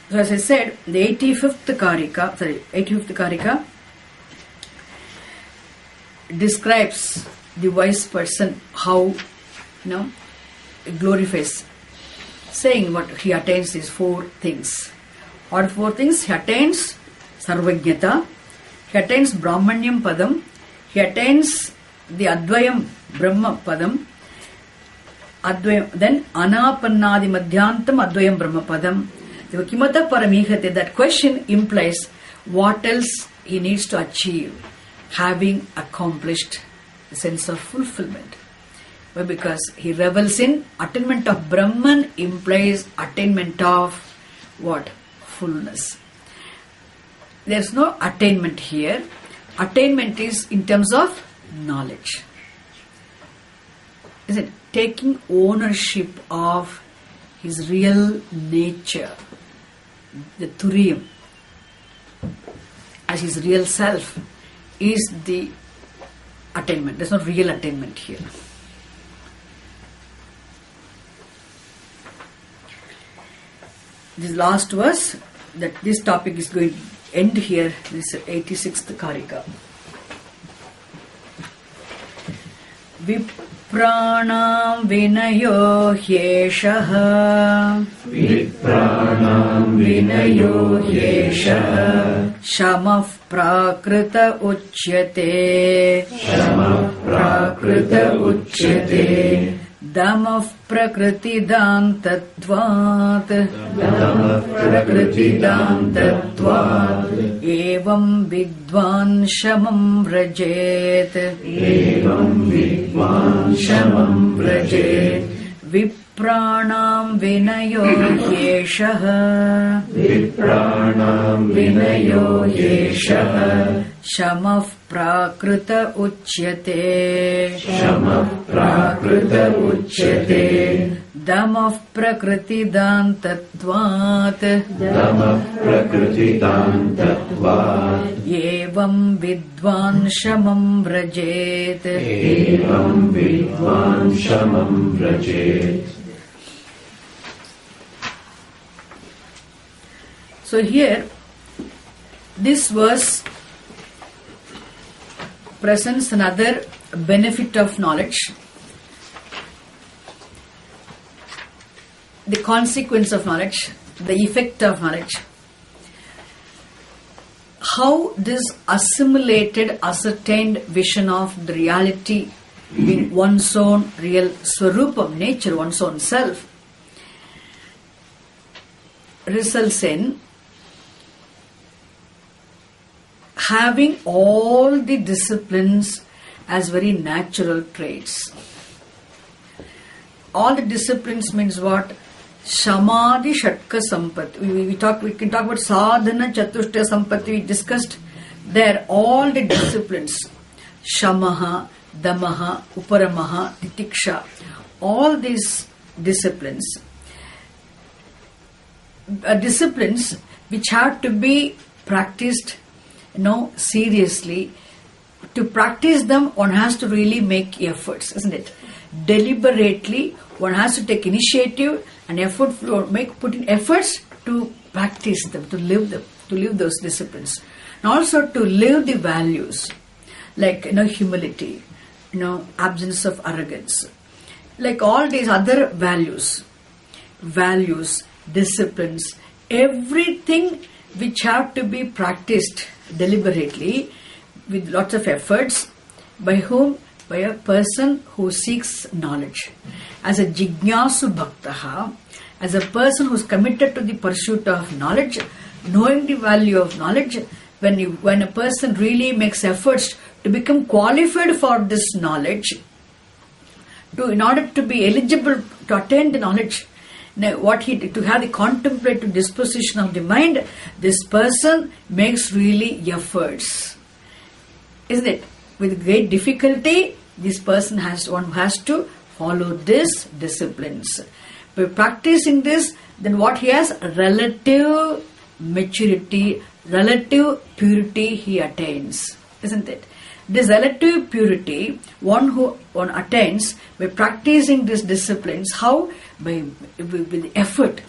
Speaker 1: So as I said, the 85th Karika describes the wise person how, glorifies, saying what he attains these four things. What four things? He attains Sarvajnata, he attains Brahmanyam Padam, he attains the Advayam Brahma Padam, then Anapannadi Madhyantam Advayam Brahma Padam. Kimata Paramihate, that question implies what else he needs to achieve, having accomplished the sense of fulfillment. Why? Because he revels in attainment of Brahman implies attainment of what? Fullness. There is no attainment here. Attainment is in terms of knowledge. Is it taking ownership of his real nature, the Turiyam, as his real self, is the attainment. There's no real attainment here. this last verse, that this topic is going to end here, this 86th Karika. Vipranam vinayo hyeshaha,
Speaker 3: Vipranam vinayo hyeshaha,
Speaker 1: Shamah prakrita uchyate,
Speaker 3: Shamah prakrita uchyate,
Speaker 1: Damah prakritidantatvat,
Speaker 3: Damah prakritidantatvat,
Speaker 1: Evam vidvan shamam vrajet,
Speaker 3: Evam vidvan shamam vrajet,
Speaker 1: Vipranam vinayo hyeshaha,
Speaker 3: Vipranam vinayo hyeshaha,
Speaker 1: Shamah prakrita uchyate,
Speaker 3: Shamah prakrita uchyate,
Speaker 1: Damah prakritidantatvat,
Speaker 3: Damah prakritidantatvat,
Speaker 1: Evam vidvan shamam vrajet.
Speaker 3: Evam vidvan shamam vrajet.
Speaker 1: So here, this verse presents another benefit of knowledge, the consequence of knowledge, the effect of knowledge, how this assimilated, ascertained vision of the reality in one's own real swarupam, nature, one's own self, results in having all the disciplines as very natural traits. All the disciplines means what? Samadhi Shatka Sampatti. We can talk about Sadhana Chatushta Sampatti. We discussed there all the disciplines. Shamaha, Damaha, Uparamaha, Titiksha. All these disciplines. Disciplines which have to be practiced, seriously. To practice them, one has to really make efforts, isn't it? Deliberately, one has to take initiative and put in efforts to practice them, to live those disciplines, and also to live the values, like humility, absence of arrogance, like all these other values, disciplines, everything which have to be practiced deliberately with lots of efforts. By whom? By a person who seeks knowledge. As a jignasu bhaktaha, as a person who is committed to the pursuit of knowledge, knowing the value of knowledge, when a person really makes efforts to become qualified for this knowledge, in order to be eligible to attain the knowledge, to have the contemplative disposition of the mind, this person makes really efforts, isn't it? With great difficulty, this person has to follow these disciplines. By practicing this, then what he has? Relative maturity, relative purity he attains, isn't it? This relative purity, one attains by practicing these disciplines. How? With effort,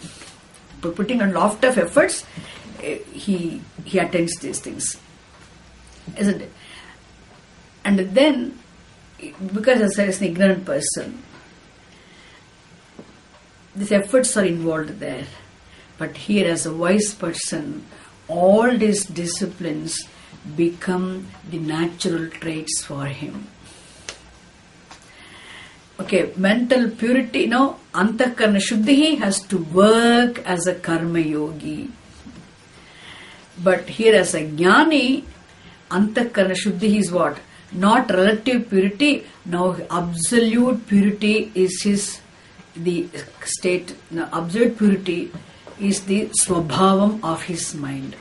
Speaker 1: by putting a lot of efforts, he attains these things, isn't it? And then, because as an ignorant person, these efforts are involved there. But here, as a wise person, all these disciplines become the natural traits for him. Okay, mental purity, Antakarna Shuddhi has to work as a karma yogi. But here, as a jnani, Antakarna Shuddhi is what? Not relative purity, now absolute purity is the state. Now, absolute purity is the swabhavam of his mind.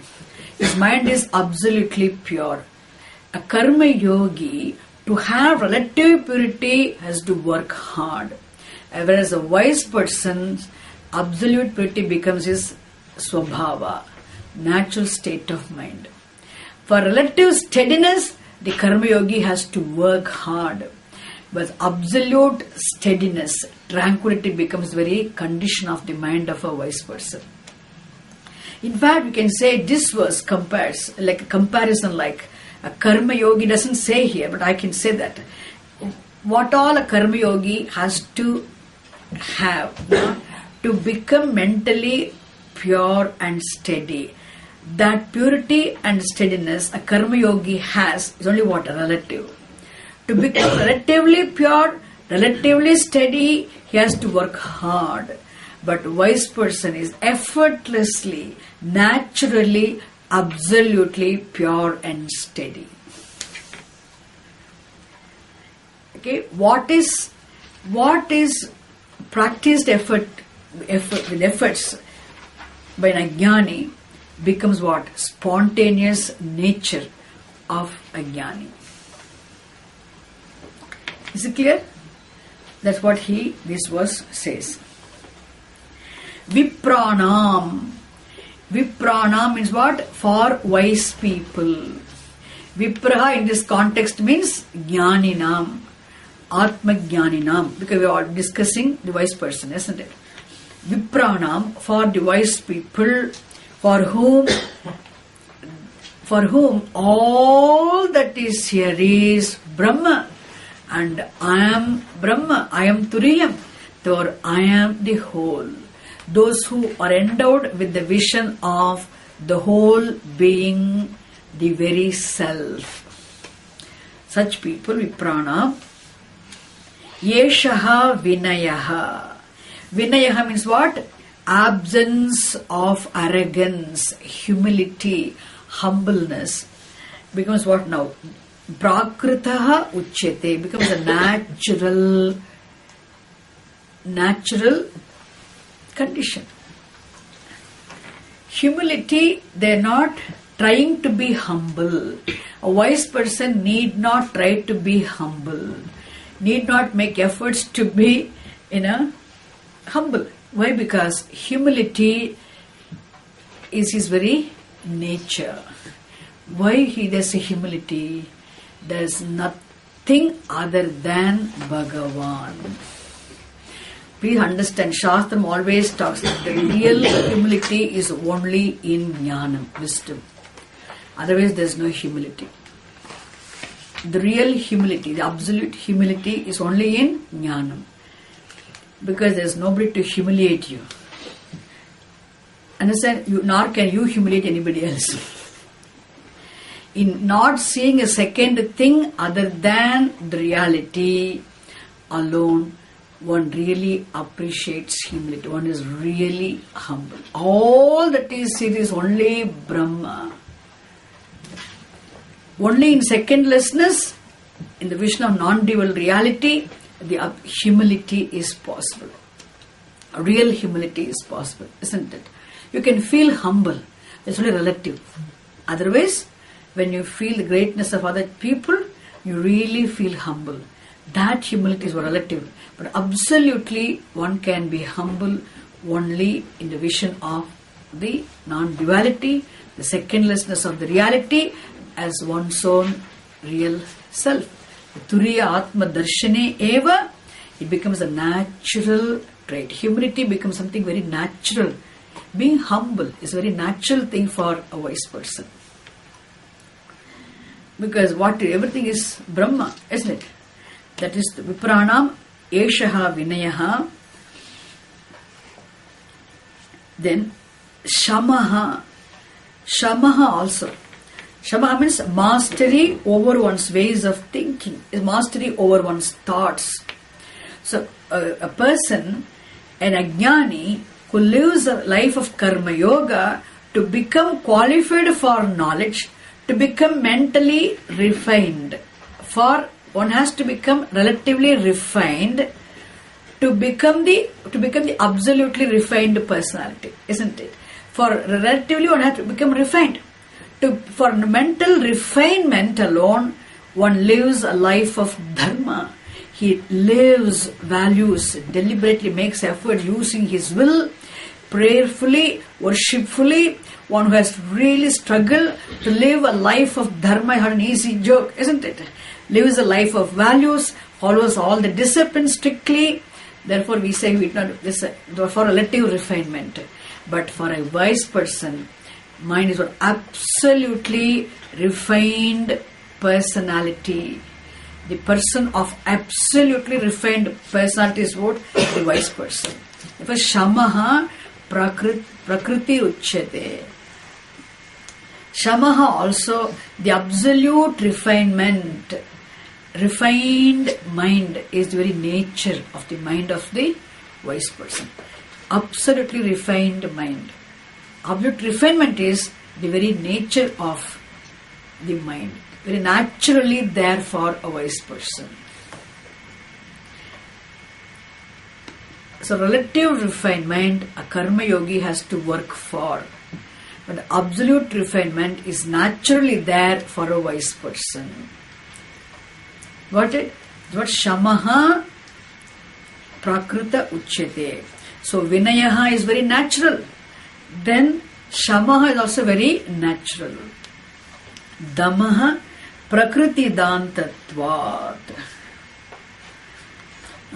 Speaker 1: His mind is absolutely pure. A karma yogi, to have relative purity, has to work hard. Whereas a wise person's absolute purity becomes his swabhava, natural state of mind. For relative steadiness, the karma yogi has to work hard. But absolute steadiness, tranquility becomes very condition of the mind of a wise person. In fact, we can say this verse compares, like a comparison, like a karma yogi doesn't say here, but I can say that. What all a karma yogi has to have to become mentally pure and steady. That purity and steadiness a karma yogi has is only what? Relative. To become relatively pure, relatively steady, he has to work hard. But wise person is effortlessly, naturally, absolutely pure and steady. Okay, what is practiced effort with efforts by an ajnani becomes what? Spontaneous nature of ajnani. Is it clear? That's what this verse says. Vipranam. Vipranam means what? For wise people. Vipraha in this context means jnaninam, atma jnaninam, because we are discussing the wise person, isn't it? Vipranam, for the wise people, for whom all that is here is Brahma, and I am Brahma, I am Turiyam, or I am the whole. Those who are endowed with the vision of the whole being, the very self. Such people, Viprana. Yeshaha Vinayaha. Vinayaha means what? Absence of arrogance, humility, humbleness. Becomes what now? Prakritaha Uchyate. Becomes a natural condition. Humility, they are not trying to be humble. A wise person need not try to be humble, need not make efforts to be humble. Why? Because humility is his very nature. Why there's a humility? There's nothing other than Bhagavan. Please understand, Shastram always talks that the real humility is only in Jnanam, wisdom. Otherwise there is no humility. The real humility, the absolute humility is only in Jnanam. Because there is nobody to humiliate you. Understand? Nor can you humiliate anybody else. In not seeing a second thing other than the reality alone, one really appreciates humility. One is really humble. All that is it is only Brahma. Only in secondlessness, in the vision of non-dual reality, the humility is possible. Real humility is possible, isn't it? You can feel humble. It's only relative. Otherwise, when you feel the greatness of other people, you really feel humble. That humility is relative. But absolutely, one can be humble only in the vision of the non-duality, the secondlessness of the reality as one's own real self. Turiya Atma Darshane Eva, it becomes a natural trait. Humility becomes something very natural. Being humble is a very natural thing for a wise person. Because everything is Brahma, isn't it? That is the Vipranam, Eshaha Vinayaha. Then Shamaha. Shamaha also. Shamaha means mastery over one's ways of thinking, is mastery over one's thoughts. So a person, an ajnani, who lives a life of karma yoga to become qualified for knowledge, to become mentally refined. For one has to become relatively refined to become the absolutely refined personality, isn't it? For relatively one has to become refined. For mental refinement alone, one lives a life of dharma. He lives values, deliberately makes effort using his will, prayerfully, worshipfully. One who has really struggled to live a life of dharma, is not an easy joke, isn't it? Lives a life of values, follows all the discipline strictly. Therefore, we say for relative refinement. But for a wise person, mind is what? Absolutely refined personality. The person of absolutely refined personality is what? The wise person. Therefore, Shamaha prakriti uchyate. Shamaha also, the absolute refinement, refined mind is the very nature of the mind of the wise person. Absolutely refined mind. Absolute refinement is the very nature of the mind. Very naturally there for a wise person. So relative refinement, a karma yogi has to work for. But absolute refinement is naturally there for a wise person. What Shamaha prakrita uchyate. So Vinayaha is very natural. Then Shamaha is also very natural. Damaha prakriti dantatvat.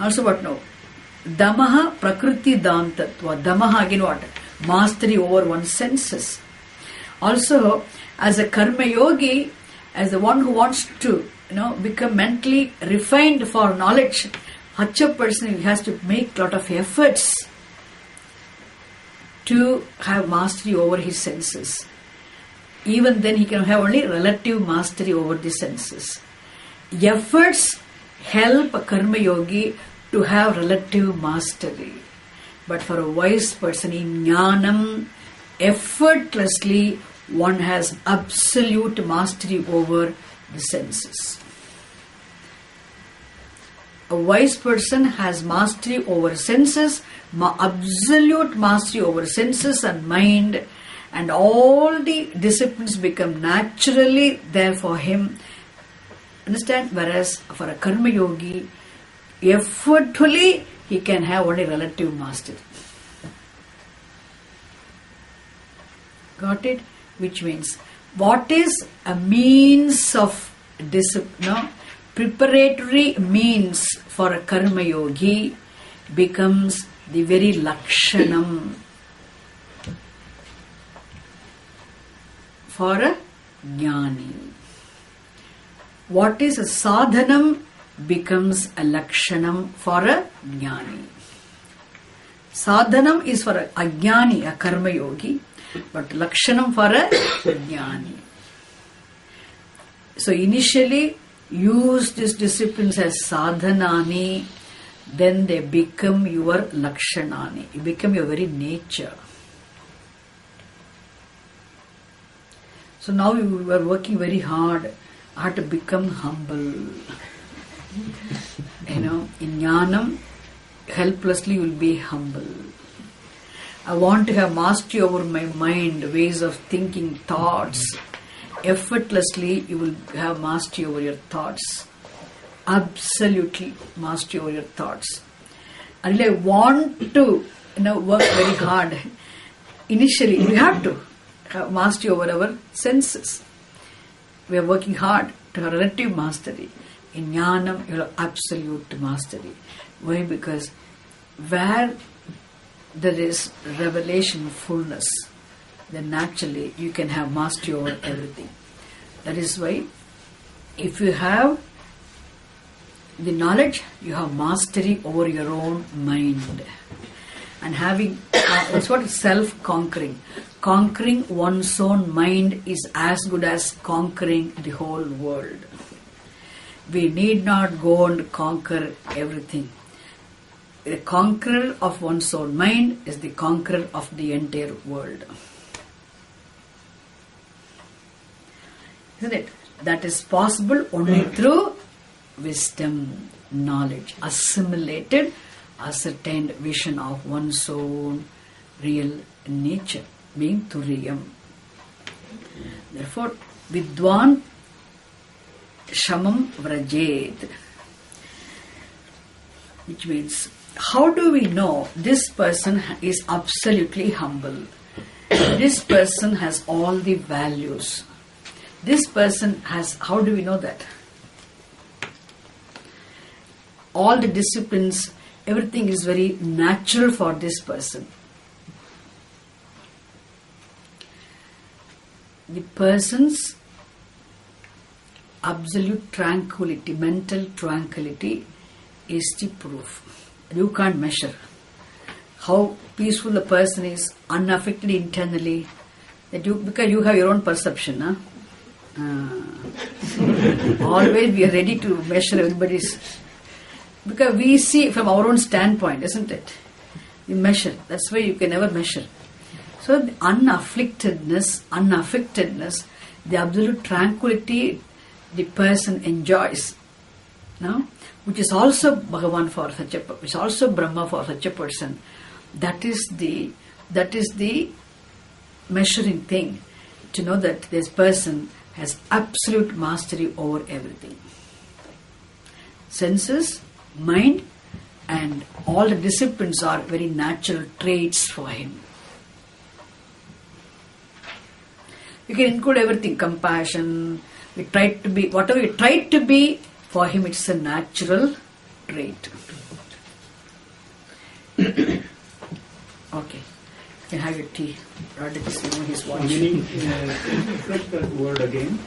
Speaker 1: Also what now? Damaha prakriti dantatvat. Damaha again what? Mastery over one's senses. Also, as a karma yogi, as the one who wants to become mentally refined for knowledge, such a person has to make a lot of efforts to have mastery over his senses. Even then he can have only relative mastery over the senses. Efforts help a karma yogi to have relative mastery. But for a wise person in jnanam, effortlessly one has absolute mastery over the senses. A wise person has mastery over senses, absolute mastery over senses and mind, and all the disciplines become naturally there for him. Understand? Whereas for a karma yogi, effortfully he can have only relative mastery. Got it? Which means, what is a means of discipline? Preparatory means for a karma yogi becomes the very lakshanam for a jnani. What is a sadhanam becomes a lakshanam for a jnani. Sadhanam is for a jnani, a karma yogi, but lakshanam for a jnani. So initially use these disciplines as sadhanani, then they become your lakshanani. You become your very nature. So now you are working very hard to become humble. In jnanam, helplessly you will be humble. I want to have mastery over my mind, ways of thinking, thoughts. Effortlessly you will have mastery over your thoughts. Absolutely mastery over your thoughts. And I want to work very hard. Initially we have to have mastery over our senses. We are working hard to have relative mastery. In jnanam you have absolute mastery. Why? Because where there is revelation fullness, then naturally you can have mastery over everything. That is why if you have the knowledge, you have mastery over your own mind. And having, that's what is self-conquering. Conquering one's own mind is as good as conquering the whole world. We need not go and conquer everything. The conqueror of one's own mind is the conqueror of the entire world. Isn't it? That is possible only through wisdom, knowledge, assimilated, ascertained vision of one's own real nature, being Turiyam. Therefore, Vidwan Shamam Vrajet, which means, how do we know this person is absolutely humble? This person has all the values. This person has, how do we know that? All the disciplines, everything is very natural for this person. the person's absolute tranquility, mental tranquility is the proof. You can't measure how peaceful the person is, unaffected internally, because you have your own perception. Huh? Always we are ready to measure everybody's, because we see from our own standpoint, isn't it? You measure. That's why you can never measure. So the unafflictedness, the absolute tranquility the person enjoys, no? Which is also Bhagavan for such a, which is also Brahma for such a person. That is the measuring thing, to know that this person has absolute mastery over everything. Senses, mind, and all the disciplines are very natural traits for him. You can include everything, compassion. We try to be, whatever you try to be, for him it's a natural trait. Okay. You can have your tea. Radha, just know he's watching.
Speaker 2: Refresh that word again.